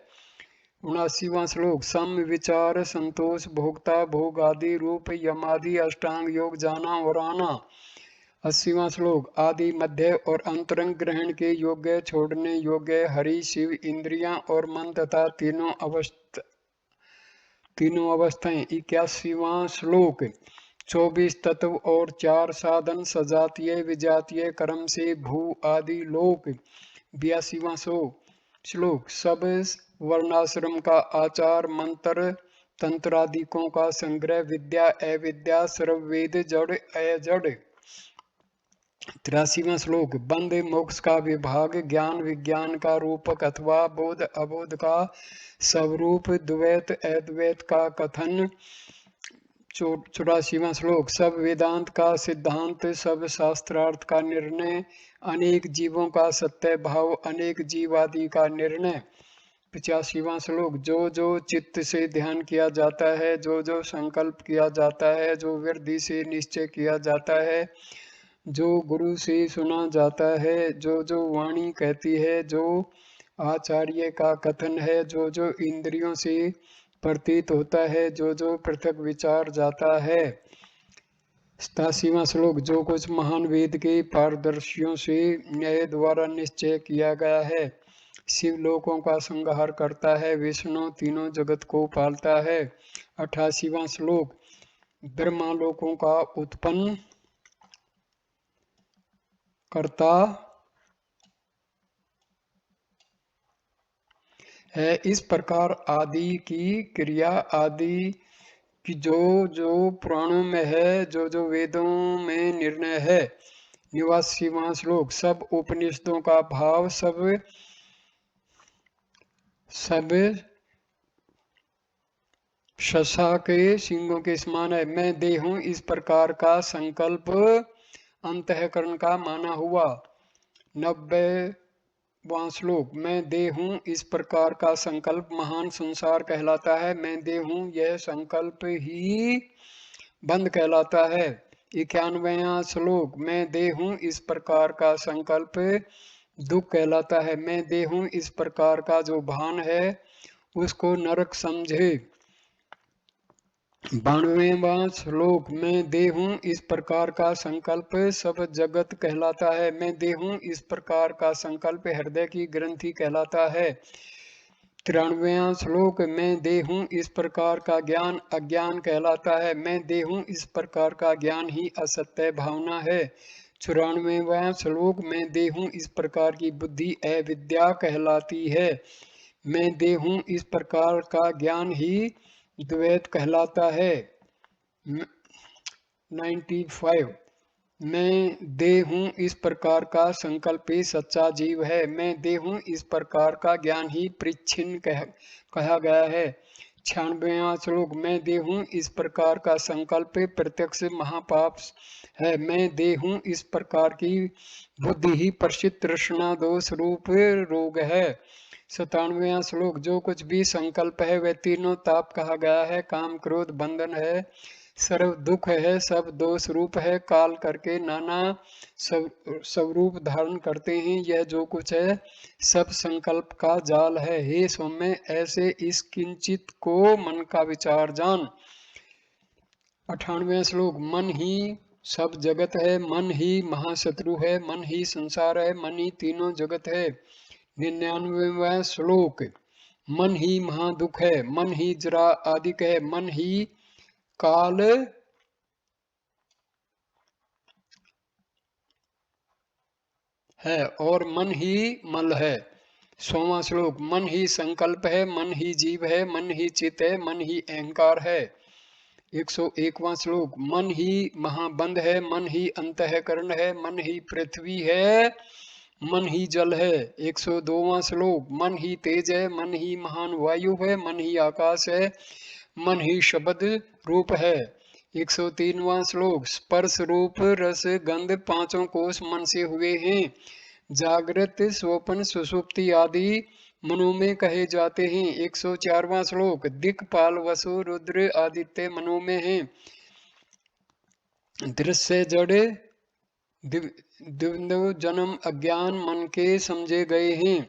79वां श्लोक। सम विचार संतोष भोक्ता भोग आदि रूप यमादि अष्टांग योग जाना और आना। 80वां श्लोक। आदि मध्य और अंतरंग ग्रहण के योग्य छोड़ने योग्य हरि शिव इंद्रियां और मन तथा तीनों अवस्थाएं। 81वां श्लोक। 24 तत्व और 4 साधन सजातीय विजातीय कर्म से भू आदि लोक। 82वां श्लोक। सब वर्णाश्रम का आचार मंत्र तंत्रादिकों का संग्रह विद्या अविद्या सर्ववेद जड़ अजड़। 83वां श्लोक। बंध मोक्ष का विभाग ज्ञान विज्ञान का रूपक अथवा बोध अबोध का स्वरूप द्वैत अद्वैत का कथन। 84वां श्लोक। सब वेदांत का सिद्धांत सब शास्त्रार्थ का निर्णय अनेक जीवों का सत्य भाव अनेक जीवादि का निर्णय। 85वां श्लोक। जो जो चित्त से ध्यान किया जाता है जो जो संकल्प किया जाता है जो वृद्धि से निश्चय किया जाता है जो गुरु से सुना जाता है जो जो वाणी कहती है जो आचार्य का कथन है जो जो इंद्रियों से प्रतीत होता है जो जो पृथक विचार जाता है। 87वां श्लोक। जो कुछ महान वेद के पारदर्शियों से न्याय द्वारा निश्चय किया गया है शिव लोकों का संहार करता है, विष्णु तीनों जगत को पालता है। 88वां श्लोक, ब्रह्मा लोकों का उत्पन्न करता है। इस प्रकार आदि की क्रिया आदि कि जो जो पुराणों में है, जो जो वेदों में निर्णय है। 89वां श्लोक, सब उपनिषदों का भाव सब शशा के सिंगों के समान है। मैं देह हूं इस प्रकार का संकल्प अंतःकरण का माना हुआ। 90वां श्लोक, मैं देह हूं इस प्रकार का संकल्प महान संसार कहलाता है। मैं देह हूं यह संकल्प ही बंद कहलाता है। 91वां श्लोक, मैं देह हूं इस प्रकार का संकल्प दुख कहलाता है। मैं देह हूं इस प्रकार का जो भान है उसको नरक समझे। 92वां श्लोक, मैं देह हूं इस प्रकार का संकल्प सब जगत कहलाता है। मैं देह हूं इस प्रकार का संकल्प हृदय की ग्रंथि कहलाता है। 93वां श्लोक, मैं देह हूं इस प्रकार का ज्ञान अज्ञान कहलाता है। मैं देह हूं इस प्रकार का ज्ञान ही असत्य भावना है। 94वां श्लोक, मैं देह हूं इस प्रकार की बुद्धि अविद्या कहलाती है। मैं देह हूं इस प्रकार का ज्ञान ही द्वैत कहलाता है। 95, मैं देह हूं इस प्रकार का संकल्प ही सच्चा जीव है। मैं देह हूं इस प्रकार का ज्ञान ही परिच्छिन्न कहा गया है। 96वां श्लोक, मैं देह हूं इस प्रकार का संकल्प प्रत्यक्ष महापाप है। मैं देह हूं इस प्रकार की बुद्धि ही प्रसिद्ध तृष्णा दोष रूप रोग है। 97वां श्लोक, जो कुछ भी संकल्प है वह तीनों ताप कहा गया है। काम क्रोध बंधन है, सर्व दुख है, सब दोष रूप है, काल करके नाना स्वरूप धारण करते हैं। यह जो कुछ है सब संकल्प का जाल है। हे सौम्य, ऐसे इस किंचित को मन का विचार जान। 98वां श्लोक, मन ही सब जगत है, मन ही महाशत्रु है, मन ही संसार है, मन ही तीनों जगत है। 99वां श्लोक, मन ही महादुख है, मन ही जरा आदिक है, मन ही काल है और मन ही मल है। 100वां श्लोक, मन ही संकल्प है, मन ही जीव है, मन ही चित्त है, मन ही अहंकार है। 101वां श्लोक, मन ही महाबंध है, मन ही अंतःकरण है, मन ही पृथ्वी है, मन ही जल है। 102वां श्लोक, मन ही तेज है, मन ही महान वायु है, मन ही आकाश है, मन ही शब्द रूप है। 103वां श्लोक, स्पर्श रूप रस गंध पांचों कोष मन से हुए हैं। जागृत स्वप्न सुषुप्ति आदि मनो में कहे जाते हैं। 104वां श्लोक, दिक्पाल वसु रुद्र आदित्य मनो में हैं। दृश्य जड़ द्वंद्व जन्म अज्ञान मन के समझे गए हैं।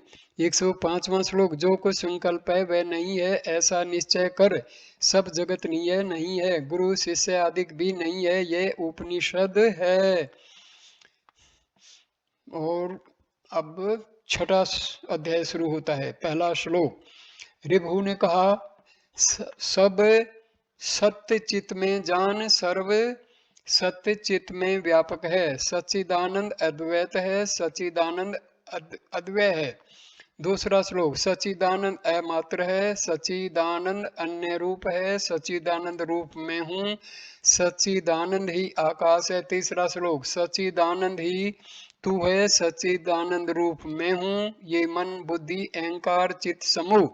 105वां श्लोक, जो कुछ संकल्प है वह नहीं है ऐसा निश्चय कर, सब जगत नहीं है, गुरु शिष्य आदि भी नहीं है, ये उपनिषद है। और अब छठा अध्याय शुरू होता है। पहला श्लोक, ऋभु ने कहा, सब सत्य चित्त में जान, सर्व सत्य चित्त में व्यापक है। सच्चिदानंद अद्वैत है, सच्चिदानंद अद्वय है। दूसरा श्लोक, सच्चिदानंद अमात्र है, सच्चिदानंद अन्य रूप है, सच्चिदानंद रूप में हूँ, सच्चिदानंद ही आकाश है। तीसरा श्लोक, सच्चिदानंद ही तू है, सच्चिदानंद रूप में हूँ, ये मन बुद्धि अहंकार चित्त समूह।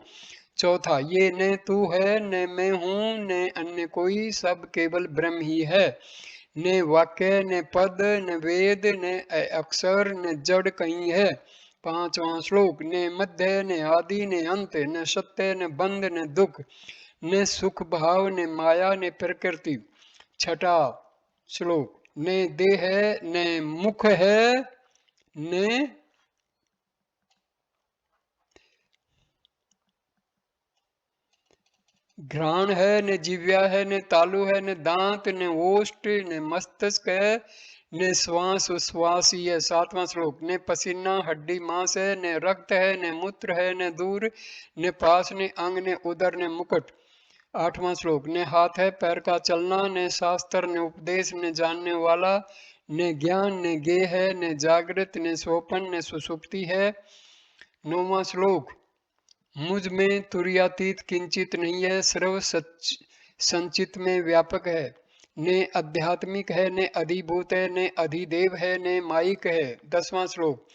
चौथा, ये न तू है न मैं हूँ न अन्य कोई, सब केवल ब्रह्म ही है। न वाक्य न पद न वेद न अक्षर न जड़ कहीं है। पांचवा श्लोक, न मध्य न आदि न अंत, न सत्य न बंध न दुख, न सुख भाव न माया न प्रकृति। छठा श्लोक, न देह न मुख है न घ्राण है, न जिव्या है, न तालु है, न दांत, न ओष्ठ, न मस्तिष्क है, ने श्वास उश्वास ही है। 7वां श्लोक, ने पसीना हड्डी मांस है, ने रक्त है, ने मूत्र है, ने दूर, ने पास, ने अंग, ने उदर, ने मुकुट। 8वां श्लोक, ने हाथ है पैर का चलना, ने शास्त्र, ने उपदेश, ने जानने वाला, ने ज्ञान, ने गेह है, ने जागृत, ने स्वपन, ने सुषुप्ति है। 9वां श्लोक, मुझ में तुर्यातीत किंचित नहीं है, सर्व सच संचित में व्यापक है, ने आध्यात्मिक है, ने अधिभूत है, ने अधिदेव है, ने माइक है। 10वां श्लोक,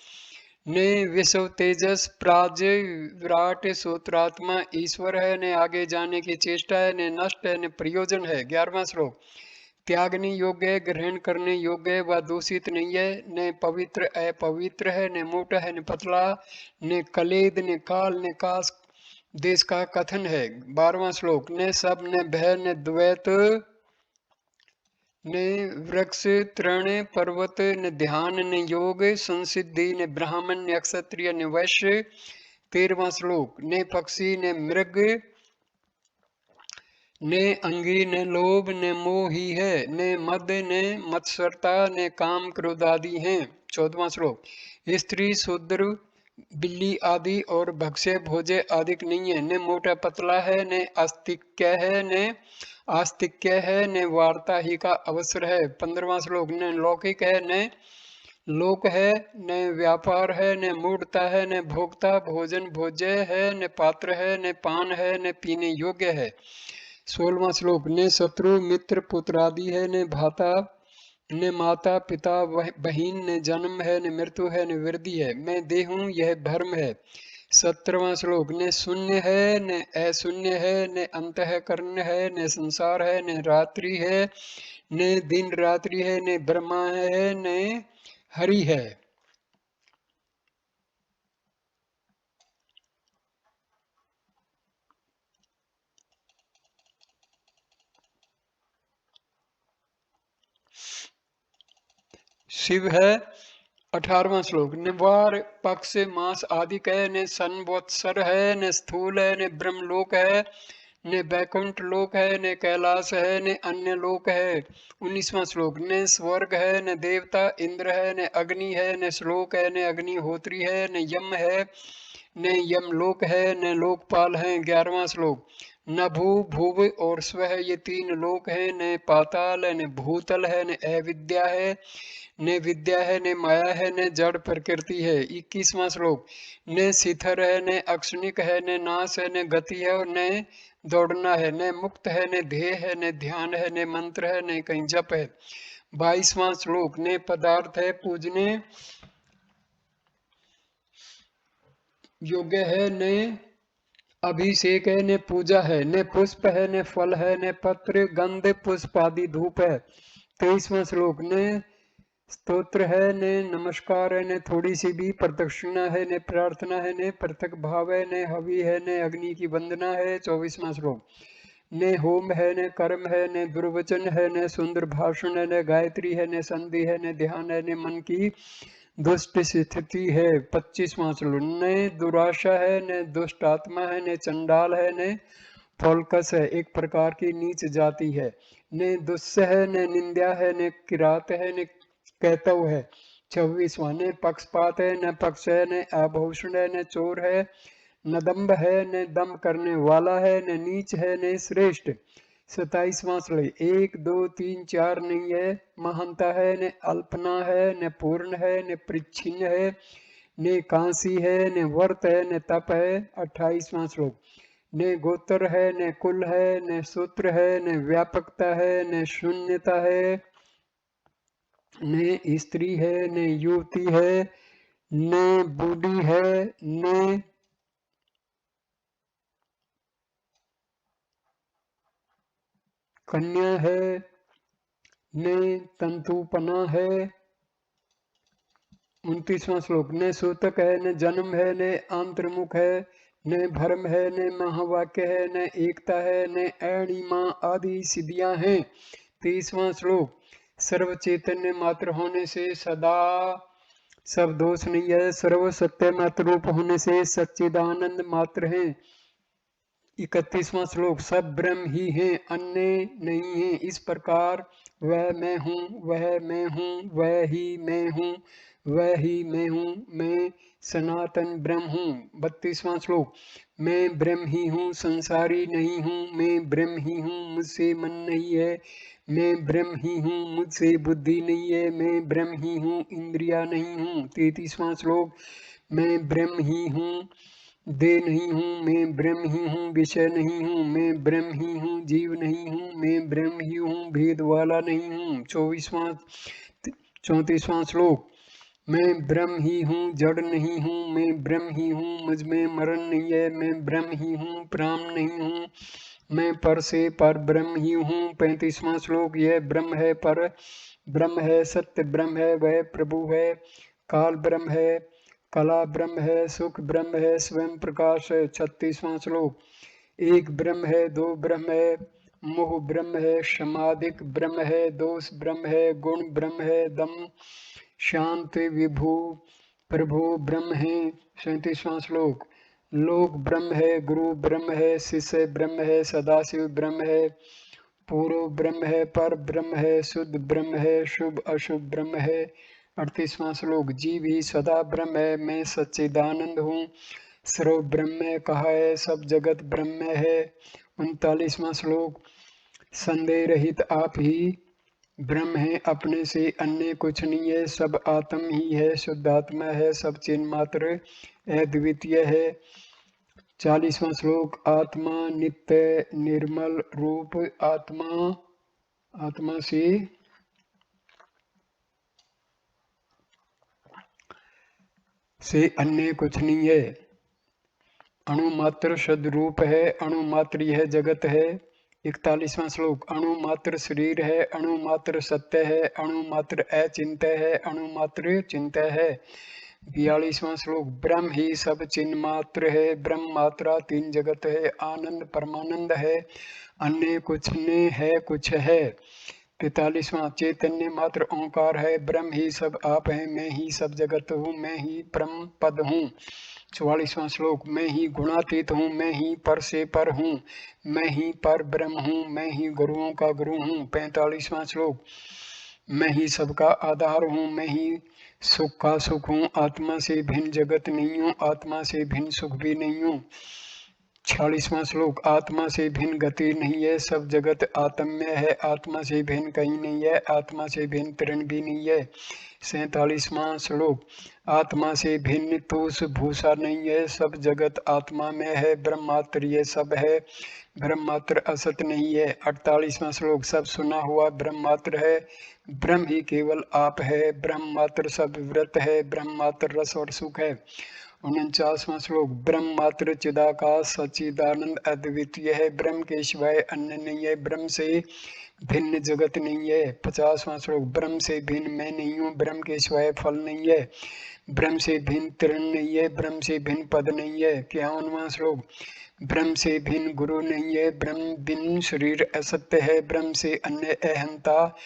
ने विश्व तेजस प्राज विराट सूत्रात्मा ईश्वर है, ने आगे जाने की चेष्टा है, ने नष्ट है, ने प्रयोजन है। 11वां श्लोक, त्यागने योग्य है, ग्रहण करने योग्य है, वह दूषित नहीं है, ने पवित्र अपवित्र है, ने मोटा है, ने पतला, ने कलेद, ने काल, ने कास देश का कथन है। 12वां श्लोक, ने सब, ने भय, ने द्वैत, ने वृक्ष तृण पर्वत, ने ध्यान, ने योग संसिद्धि, ने ब्राह्मण, ने क्षत्रिय, ने वैश्य। 13वां श्लोक, ने पक्षी, ने मृग, ने अंगी, ने लोभ, ने मोह ही है, ने मद, ने मत्सरता, ने काम क्रोध आदि हैं। 14वां श्लोक, स्त्री शूद्र बिल्ली आदि और भक्ष्य भोजे आदिक नहीं है, ने मोटा पतला है, ने आस्तिक्य है, ने आस्तिक्य है, ने वार्ता ही का अवसर है। 15वां श्लोक, ने लौकिक है, ने लोक है, ने व्यापार है, ने मूढ़ता है, ने भोक्ता भोजन भोज्य है, ने पात्र है, ने पान है, ने पीने योग्य है। 16वां श्लोक, ने शत्रु मित्र पुत्र आदि है, ने भाता, ने माता पिता बहिन, ने जन्म है, ने मृत्यु है, ने वृद्धि है, मैं देह हूँ यह भ्रम है। 17वां श्लोक, ने शून्य है, ने अशून्य है, ने अंतःकरण है, ने संसार है, ने रात्रि है, ने दिन रात्रि है, ने ब्रह्मा है, ने हरि है। शिव है। 18वां श्लोक, ने वार पक्ष मास आदि है, ने संवत्सर है, ने स्थूल है, ने ब्रह्मलोक है, ने बैकुंठ लोक है, ने कैलाश है, ने अन्य लोक है। 19वां श्लोक, ने स्वर्ग है, ने देवता इंद्र है, ने अग्नि है, ने श्लोक है, ने अग्निहोत्री है, ने यम है, ने यमलोक है, ने लोकपाल है। 11वां श्लोक, न भू भुव और स्व ये 3 लोक है, ने पाताल है, ने भूतल है, ने अविद्या है, ने विद्या है, ने माया है, ने जड़ प्रकृति है। 21वां श्लोक, ने शिथर है, ने अक्षणिक है, ने नाश है, ने गति है और ने दौड़ना है, ने मुक्त है, ने ध्येय है, ने ध्यान है, ने मंत्र है, ने कहीं जप है। 22वां श्लोक, ने पदार्थ है पूजने योग्य है, ने अभिषेक है, ने पूजा है, ने पुष्प है, ने फल है, ने पत्र गंध पुष्प आदि धूप है। 23वां श्लोक, ने स्तोत्र है, ने नमस्कार है, ने थोड़ी सी भी प्रदक्षिणा है, ने प्रार्थना है, ने पृथक भाव है, ने हवि है, ने अग्नि की वंदना है। 24वां श्लोक, ने होम है, ने कर्म है, ने दुर्वचन है, ने सुंदर भाषण है, ने गायत्री है, ने संधि है, ने ध्यान है, ने मन की दुष्ट स्थिति है। 25वां श्लोक, ने दुराशा है, ने दुष्ट आत्मा है, ने चंडाल है, ने फोलकस है, एक प्रकार की नीच जाति है, ने दुस्सह है, ने निंदा है, ने किरात है, ने कहतव है। 26वां, ने पक्षपात है, न पक्ष है, ने आभूषण है, ने चोर है, न दम्भ है, ने दम करने वाला है, ने नीच है, ने श्रेष्ठ। 27वां श्लोक, 1 2 3 4 नहीं है, महानता है, ने अल्पना है, ने पूर्ण है, ने परिच्छिन्न है, ने कांसी है, ने वर्त है, ने तप है। 28वां श्लोक, ने गोत्र है, ने कुल है, ने सूत्र है, ने व्यापकता है, ने शून्यता है, ने स्त्री है, ने युवती है, ने बूढ़ी है, ने कन्या है, ने तंतुपना है। 29वां श्लोक, ने सूतक है, ने जन्म है, ने अंतर्मुख है, ने भरम है, ने महावाक्य है, ने एकता है, ने अणिमा आदि सिद्धियां हैं। 30वां श्लोक, सर्व चैतन्य मात्र होने से सदा सब दोष नहीं है, सर्व सत्य मात्र रूप होने से सच्चिदानंद मात्र है। 31वां श्लोक, सब ब्रह्म ही हैं, अन्य नहीं है। इस प्रकार वह मैं हूँ, वह मैं हूँ, वह ही मैं हूँ, वह ही मैं हूँ, मैं सनातन ब्रह्म हूँ। 32वां श्लोक, मैं ब्रह्म ही हूँ, संसारी नहीं हूँ, मैं ब्रह्म ही हूँ, मुझसे मन नहीं है, मैं ब्रह्म ही हूँ, मुझसे बुद्धि नहीं है, मैं ब्रह्म ही हूँ, इंद्रिया नहीं हूँ। 33वां श्लोक, मैं ब्रह्म ही हूँ, देह नहीं हूँ, मैं ब्रह्म ही हूँ, विषय नहीं हूँ, मैं ब्रह्म ही हूँ, जीव नहीं हूँ, मैं ब्रह्म ही हूँ, भेद वाला नहीं हूँ। 34वां श्लोक, मैं ब्रह्म ही हूँ, जड़ नहीं हूँ, मैं ब्रह्म ही हूँ, मुझ में मरण नहीं है, मैं ब्रह्म ही हूँ, प्राण नहीं हूँ, मैं पर से पर ब्रह्म ही हूँ। 35वां श्लोक, यह ब्रह्म है, पर ब्रह्म है, सत्य ब्रह्म है, वह प्रभु है, काल ब्रह्म है, कला ब्रह्म है, सुख ब्रह्म है, स्वयं प्रकाश है। 36वां श्लोक, एक ब्रह्म है, दो ब्रह्म है, मोह ब्रह्म है, समाधिक ब्रह्म है, दोष ब्रह्म है, गुण ब्रह्म है, दम शांति विभु प्रभु ब्रह्म है। 37वां श्लोक, लोक ब्रह्म है, गुरु ब्रह्म है, शिष्य ब्रह्म है, सदाशिव ब्रह्म है, पूर्व ब्रह्म है, पर ब्रह्म है, शुद्ध ब्रह्म है, शुभ अशुभ ब्रह्म है। 38वां श्लोक, जीव ही सदा ब्रह्म है, मैं सच्चिदानंद हूँ, सर्व ब्रह्म है कहा है, सब जगत ब्रह्म है। 39वां श्लोक, संदेह रहित आप ही ब्रह्म है, अपने से अन्य कुछ नहीं है, सब आत्म ही है, शुद्ध आत्मा है, सब चिन्ह मात्र अद्वितीय है। 40वां श्लोक, आत्मा नित्य निर्मल रूप, आत्मा से अन्य कुछ नहीं है, अणु मात्र शुद्ध रूप है, अणु मात्र यह जगत है। 41वां श्लोक, अणु मात्र शरीर है, अणु मात्र सत्य है, अणु मात्र अचिंत्य है, अणु मात्र चिंत्य है। 42वां श्लोक, ब्रह्म ही सब चिन्ह मात्र है, ब्रह्म मात्रा तीन जगत है, आनंद परमानंद है, अन्य कुछ ने है कुछ है। 43वां, चैतन्य मात्र ओंकार है, ब्रह्म ही सब आप है, मैं ही सब जगत हूँ, मैं ही परम पद हूँ। 44वां श्लोक, मैं ही गुणातीत हूँ, मैं ही पर से पर हूँ, मैं ही पर ब्रह्म हूँ, मैं ही गुरुओं का गुरु हूँ। 45वां श्लोक, मैं ही सबका आधार हूँ, मैं ही सुख का सुख हूँ, आत्मा से भिन्न जगत नहीं हूँ, आत्मा से भिन्न सुख भी नहीं हूँ। 46वां श्लोक, आत्मा से भिन्न गति नहीं है, सब जगत आत्म्य है, आत्मा से भिन्न कहीं नहीं है, आत्मा से भिन्न तृण भी नहीं है। 47वां श्लोक, आत्मा से भिन्न तूष भूषा नहीं है, सब जगत आत्मा में है, ब्रह्मात्र ये सब है, ब्रह्मात्र असत नहीं है। 48वां श्लोक, सब सुना हुआ ब्रह्मात्र है, ब्रह्म ही केवल आप है, ब्रह्मात्र सब व्रत है, ब्रह्मात्र रस और सुख है। 49वां श्लोक, ब्रह्म मात्र चिदाकाश सच्चिदानंद अद्वितीय है, ब्रह्म के सिवाय अन्य नहीं है, ब्रह्म से भिन्न जगत नहीं है। 50वां श्लोक, ब्रह्म से भिन्न मैं नहीं हूँ, ब्रह्म के सिवाय फल नहीं है, ब्रह्म से भिन्न तृण नहीं है, ब्रह्म से भिन्न पद नहीं है। 51वां श्लोक, ब्रह्म से भिन्न गुरु नहीं है, ब्रह्म बिन शरीर असत्य है, ब्रह्म से अन्य अहंता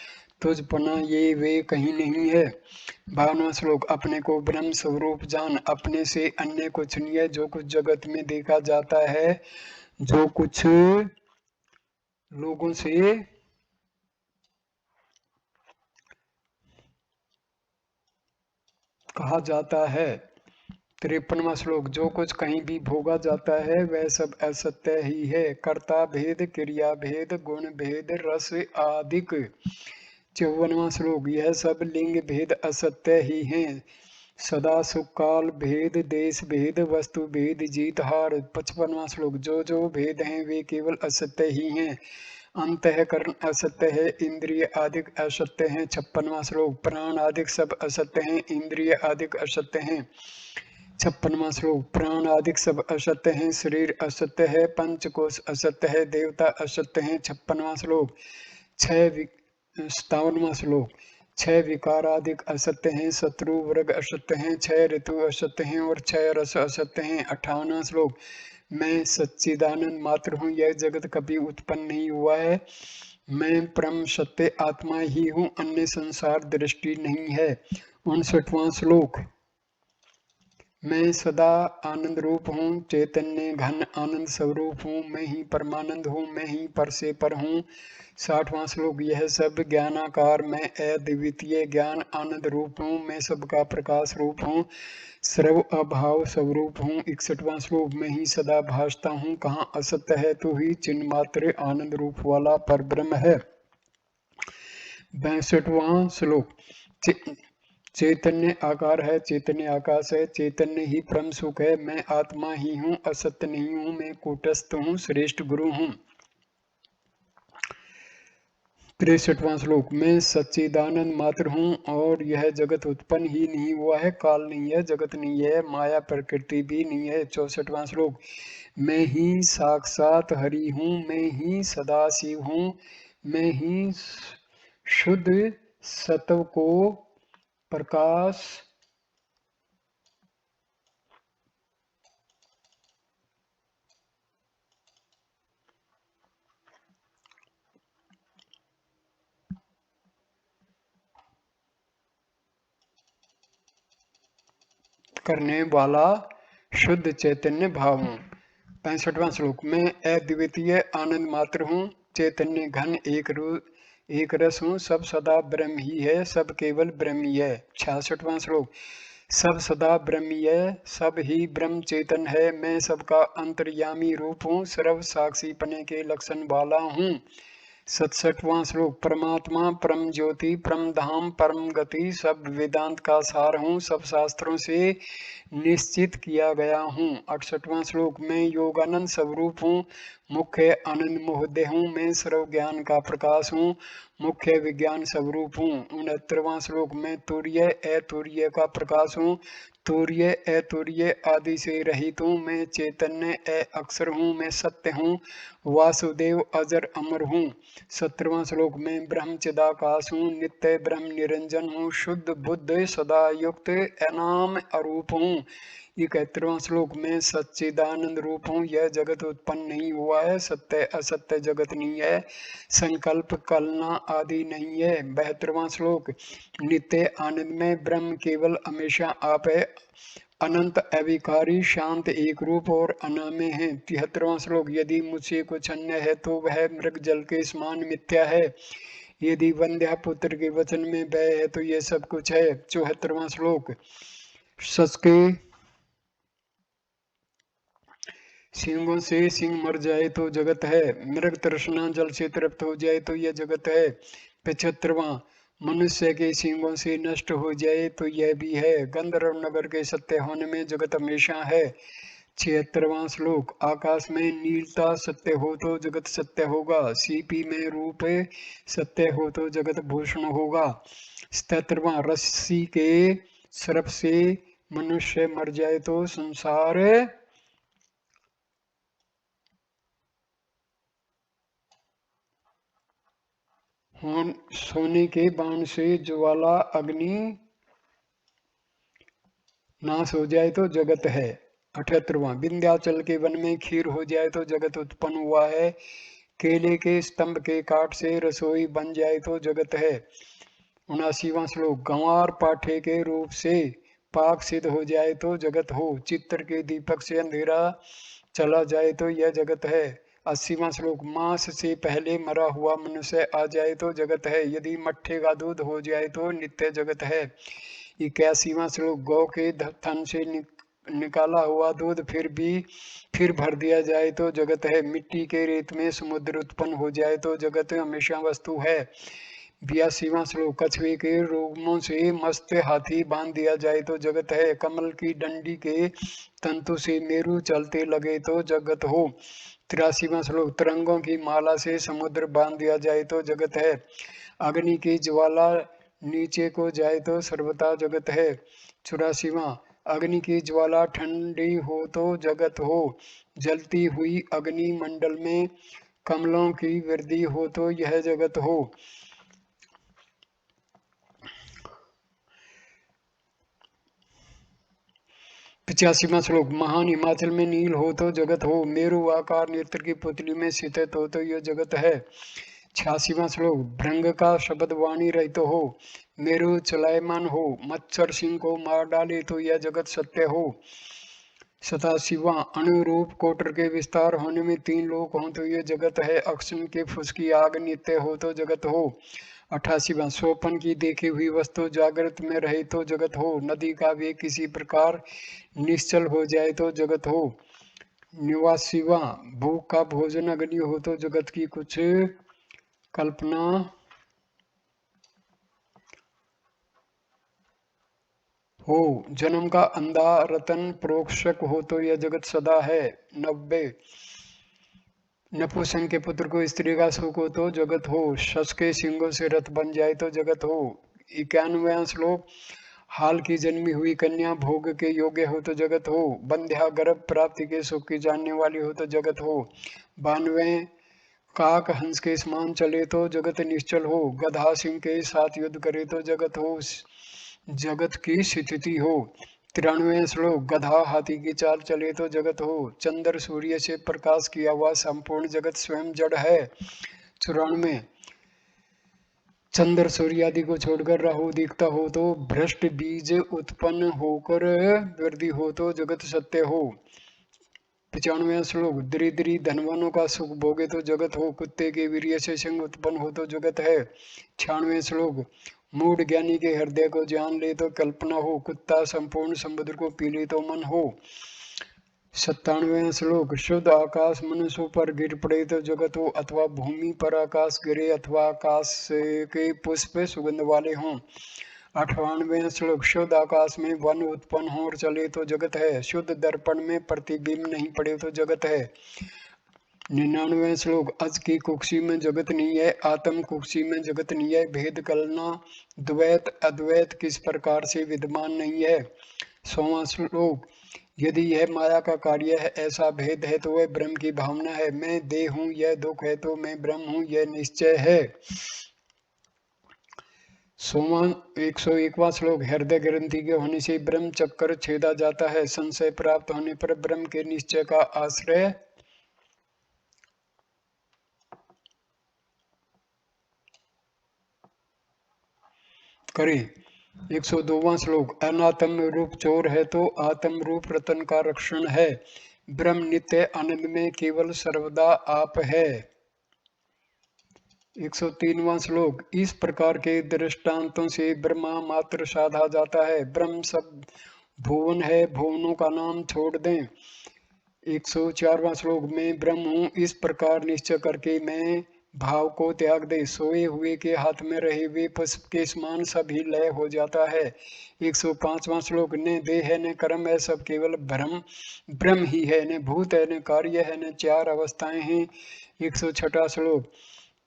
तुझपना ये वे कहीं नहीं है। 52वां श्लोक, अपने को ब्रह्म स्वरूप जान, अपने से अन्य कुछ नहीं है, जो कुछ जगत में देखा जाता है, जो कुछ लोगों से कहा जाता है। 53वां श्लोक, जो कुछ कहीं भी भोगा जाता है वह सब असत्य ही है, कर्ता भेद, क्रिया भेद, गुण भेद, रस आदिक। 54वां श्लोक, यह सब लिंग भेद असत्य ही हैं, सदा सुख काल भेद, देश भेद, वस्तु भेद, जीत हार। 55वां श्लोक, जो भेद हैं वे केवल असत्य ही हैं, अंतःकरण असत्य है, इंद्रिय आदिक असत्य हैं। 56वां श्लोक, प्राण आदिक सब असत्य हैं, इंद्रिय आदिक असत्य हैं। 56वां श्लोक, प्राण आदिक सब असत्य हैं, शरीर असत्य है, पंचकोश असत्य है, देवता असत्य हैं। 56वां श्लोक, 57वां श्लोक, 6 विकारादिक असत्य हैं, शत्रु वर्ग असत्य हैं, 6 ऋतु असत्य हैं और 6 रस असत्य हैं। 58वां श्लोक, मैं सच्चिदानंद मात्र हूँ, यह जगत कभी उत्पन्न नहीं हुआ है, मैं परम सत्य आत्मा ही हूँ, अन्य संसार दृष्टि नहीं है। 59वां श्लोक, मैं सदा आनंद रूप हूँ, चैतन्य घन आनंद स्वरूप हूँ, मैं ही परमानंद हूँ, मैं ही पर से पर हूँ। 60वां श्लोक। यह सब ज्ञानाकार मैं अद्वितीय ज्ञान आनंद रूप हूँ, मैं सबका प्रकाश रूप हूँ, सर्व अभाव स्वरूप हूँ। 61वां श्लोक। मैं ही सदा भासता हूँ, कहाँ असत्य है, तू ही चिन्ह मात्र आनंद रूप वाला परब्रह्म है। 62वां श्लोक। चैतन्य आकार है, चैतन्य आकाश है, चैतन्य ही परम सुख है, मैं आत्मा ही हूँ, असत्य नहीं हूँ, मैं कूटस्थ हूँ, श्रेष्ठ गुरु हूँ। 63वां श्लोक। मैं सच्चिदानंद मात्र हूँ और यह जगत उत्पन्न ही नहीं हुआ है, काल नहीं है, जगत नहीं है, माया प्रकृति भी नहीं है। 64वां श्लोक। मैं ही साक्षात हरि हूँ, मैं ही सदाशिव हूँ, मैं ही शुद्ध सत्व को प्रकाश करने वाला शुद्ध चैतन्य भाव हूँ। 65वां श्लोक। मैं अद्वितीय आनंद मात्र हूँ, चैतन्य घन एक रस हूँ, सब सदा ब्रह्म ही है, सब केवल ब्रह्म ही है। 66वां श्लोक। सब सदा ब्रह्म ही है, सब ही ब्रह्म चेतन है, मैं सबका अंतर्यामी रूप हूँ, सर्व साक्षी पने के लक्षण वाला हूँ। 67वां श्लोक। परमात्मा परम ज्योति परम धाम परम गति सब वेदांत का सार हूँ, सब शास्त्रों से निश्चित किया गया हूँ। 68वां श्लोक। मैं योगानंद स्वरूप हूँ, मुख्य आनंद मोहदय हूँ, मैं सर्व ज्ञान का प्रकाश हूँ, मुख्य विज्ञान स्वरूप हूँ। 69वां श्लोक। मैं तुर्य अतुर्य का प्रकाश हूँ, तुर्य अतुर्य आदि से रहित हूँ, मैं चैतन्य अक्षर हूँ, मैं सत्य हूँ, वासुदेव अजर अमर हूँ। 70वां श्लोक। मैं ब्रह्म चिदाकाश हूँ, नित्य ब्रह्म निरंजन हूँ, शुद्ध बुद्ध सदा युक्त अनाम अरूप हूँ। 71वां श्लोक। मैं सच्चिदानंद रूप हूँ, यह जगत उत्पन्न नहीं हुआ है, सत्य असत्य जगत नहीं है, संकल्प कलना आदि नहीं है। 72वां श्लोक। नित्य आनंद में ब्रह्म केवल हमेशा आप है, अनंत अविकारी शांत एक रूप और अनामय है। 73वां श्लोक। यदि मुझसे कुछ अन्य है तो वह मृग जल के समान मिथ्या है, यदि वंद्या पुत्र के वचन में वह है तो यह सब कुछ है। 74वां श्लोक। सच के सिंहों से सिंह मर जाए तो जगत है, मृग तृष्णा जल से तृप्त हो जाए तो यह जगत है। 75वां। मनुष्य के सिंहों से नष्ट हो जाए तो यह भी है, गंधर्व नगर के सत्य होने में जगत हमेशा है। 76वां श्लोक। आकाश में नीलता सत्य हो तो जगत सत्य होगा, सीपी में रूप सत्य हो तो जगत भूषण होगा। 77वां। रस्सी के सर्प से मनुष्य मर जाए तो संसार सोने के बाण से ज्वाला अग्नि नाश हो जाए तो जगत है। 78वां। विंध्याचल के वन में खीर हो जाए तो जगत उत्पन्न हुआ है, केले के स्तंभ के काट से रसोई बन जाए तो जगत है। 79वां श्लोक। गंवार पाठे के रूप से पाक सिद्ध हो जाए तो जगत हो, चित्र के दीपक से अंधेरा चला जाए तो यह जगत है। 80वां श्लोक। मांस से पहले मरा हुआ मनुष्य आ जाए तो जगत है, यदि मट्ठे का दूध हो जाए तो नित्य जगत है। 81वां श्लोक। गौ के थन से निकाला हुआ दूध फिर भर दिया जाए तो जगत है, मिट्टी के रेत में समुद्र उत्पन्न हो जाए तो जगत हमेशा वस्तु है। 82वां श्लोक। कछुए के रोमों से मस्त हाथी बांध दिया जाए तो जगत है, कमल की डंडी के तंतु से मेरू चलते लगे तो जगत हो। 83वां श्लोक। तरंगों की माला से समुद्र बांध दिया जाए तो जगत है, अग्नि की ज्वाला नीचे को जाए तो सर्वथा जगत है। 84वां। अग्नि की ज्वाला ठंडी हो तो जगत हो, जलती हुई अग्नि मंडल में कमलों की वृद्धि हो तो यह जगत हो। 85वां श्लोक। महान हिमाचल में नील हो तो जगत हो, मेरु आकार नेत्र की पुतली में स्थित हो तो यह जगत है। 86वां श्लोक, भृंग का शब्द वाणी रहित हो, मेरु चलायमान हो, मच्छर सिंह को मार डाले तो यह जगत सत्य हो। 87वां, अनुरूप कोटर के विस्तार होने में 3 लोक हो तो यह जगत है, अक्षम के फुसकी आग नित्य हो तो जगत हो। 88वां, सोपन की देखी हुई वस्तु जागृत में रहे तो जगत हो, नदी का वेग किसी प्रकार निश्चल हो जाए तो जगत हो। 89वां, भूख का भोजन अग्नि हो तो जगत की कुछ कल्पना हो, जन्म का अंधा रतन प्रोक्षक हो तो यह जगत सदा है। 90, नपुंसक के पुत्र को स्त्री का सुख हो तो जगत हो, शश के सिंगों से रथ बन जाए तो जगत हो। 91वां श्लोक, हाल की जन्मी हुई कन्या भोग के योग्य हो तो जगत हो, बंध्या गर्भ प्राप्ति के सुख की जानने वाली हो तो जगत हो। 92, काक हंस के समान चले तो जगत निश्चल हो, गधा सिंह के साथ युद्ध करे तो जगत हो, जगत की स्थिति हो। 93वां श्लोक, गधा हाथी की चाल चले तो जगत हो, चंद्र सूर्य से प्रकाश किया हुआ संपूर्ण जगत स्वयं जड़ है। 94, चंद्र सूर्य आदि को छोड़कर राहु दिखता हो तो भ्रष्ट बीज उत्पन्न होकर वृद्धि हो तो जगत सत्य हो। 95वां श्लोक, दरिद्री धनवानों का सुख भोगे तो जगत हो, कुत्ते के वीर्य से सिंह उत्पन्न हो तो जगत है। 96वां श्लोक, मूढ़ ज्ञानी के हृदय को जान ले तो कल्पना हो, कुत्ता संपूर्ण समुद्र को पी ले तो मन हो। 97वां श्लोक, शुद्ध आकाश मनुष्यों पर गिर पड़े तो जगत हो, अथवा भूमि पर आकाश गिरे अथवा आकाश के पुष्प सुगंध वाले हों। 98वां श्लोक, शुद्ध आकाश में वन उत्पन्न हो और चले तो जगत है, शुद्ध दर्पण में प्रतिबिंब नहीं पड़े तो जगत है। 99वां श्लोक, अज की कुक्षी में जगत नहीं है, आत्म कुक्षी में जगत नहीं है, भेद कलना द्वैत अद्वैत किस प्रकार से विद्यमान नहीं है। 100वां श्लोक, यदि यह माया का कार्य है, ऐसा भेद है तो वह ब्रह्म की भावना है, मैं देह हूँ यह दुख है तो मैं ब्रह्म हूँ यह निश्चय है। 101वां श्लोक, हृदय ग्रंथि के होने से ब्रह्म चक्कर छेदा जाता है, संशय प्राप्त होने पर ब्रह्म के निश्चय का आश्रय करें। 102वां श्लोक, अनात्म रूप चोर है तो आत्म रूप रतन का रक्षण है, ब्रह्म नित्य आनंद में केवल सर्वदा आप है। 103वां श्लोक, इस प्रकार के दृष्टांतों से ब्रह्मा मात्र साधा जाता है, ब्रह्म सब भुवन है, भुवनों का नाम छोड़ दें। 104वां श्लोक, मैं ब्रह्म हूँ इस प्रकार निश्चय करके मैं भाव को त्याग दे, सोए हुए के हाथ में रहे हुए पुष्प के समान सभी लय हो जाता है। 105वां श्लोक, न देह है न कर्म है, सब केवल ब्रह्म ही है, न भूत है न कार्य है न चार अवस्थाएं हैं। 106वां श्लोक,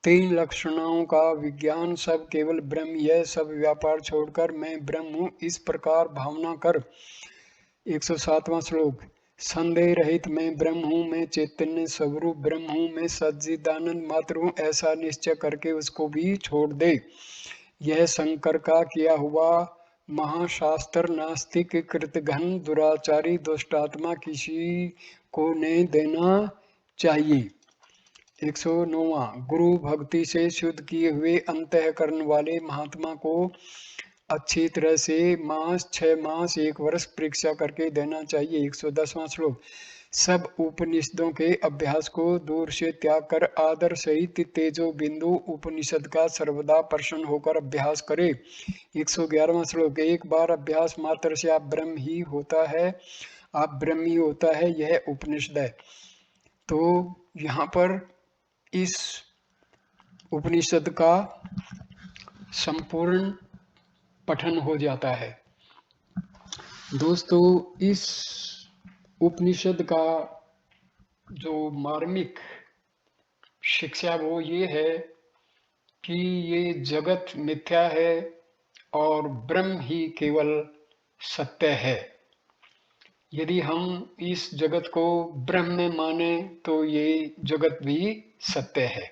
3 लक्षणों का विज्ञान सब केवल ब्रह्म ही है, सब व्यापार छोड़कर मैं ब्रह्म हूँ इस प्रकार भावना कर। 107वां श्लोक, संदेह रहित मैं ब्रह्म हूँ, मैं चैतन्य स्वरूप ब्रह्म हूँ, मैं सच्चिदानंद मात्र हूँ, ऐसा निश्चय करके उसको भी छोड़ दे। यह शंकर का किया हुआ महाशास्त्र नास्तिक कृतघ्न दुराचारी दुष्टात्मा किसी को नहीं देना चाहिए। 109वां, गुरु भक्ति से शुद्ध किए हुए अंतःकरण वाले महात्मा को अच्छी तरह से 6 मास 1 वर्ष परीक्षा करके देना चाहिए। 110वां श्लोक, सब उपनिषदों के अभ्यास को दूर से त्याग कर आदर सहित तेजो बिंदु उपनिषद का सर्वदा प्रसन्न होकर अभ्यास करे। 111वां श्लोक, एक बार अभ्यास मात्र से आप ब्रह्म ही होता है, आप ब्रह्म ही होता है, यह उपनिषद है। तो यहाँ पर इस उपनिषद का संपूर्ण पठन हो जाता है। दोस्तों, इस उपनिषद का जो मार्मिक शिक्षा वो ये है कि ये जगत मिथ्या है और ब्रह्म ही केवल सत्य है। यदि हम इस जगत को ब्रह्म में माने तो ये जगत भी सत्य है।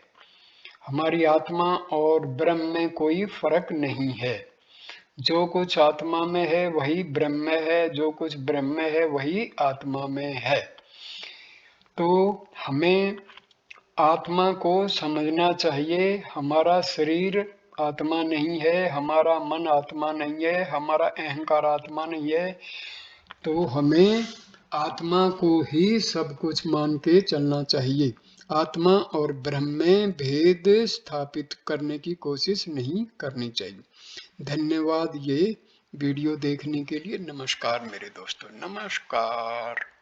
हमारी आत्मा और ब्रह्म में कोई फर्क नहीं है। जो कुछ आत्मा में है वही ब्रह्म में है, जो कुछ ब्रह्म में है वही आत्मा में है। तो हमें आत्मा को समझना चाहिए, हमारा शरीर आत्मा नहीं है, हमारा मन आत्मा नहीं है, हमारा अहंकार आत्मा नहीं है। तो हमें आत्मा को ही सब कुछ मान के चलना चाहिए। आत्मा और ब्रह्म में भेद स्थापित करने की कोशिश नहीं करनी चाहिए। धन्यवाद ये वीडियो देखने के लिए। नमस्कार मेरे दोस्तों, नमस्कार।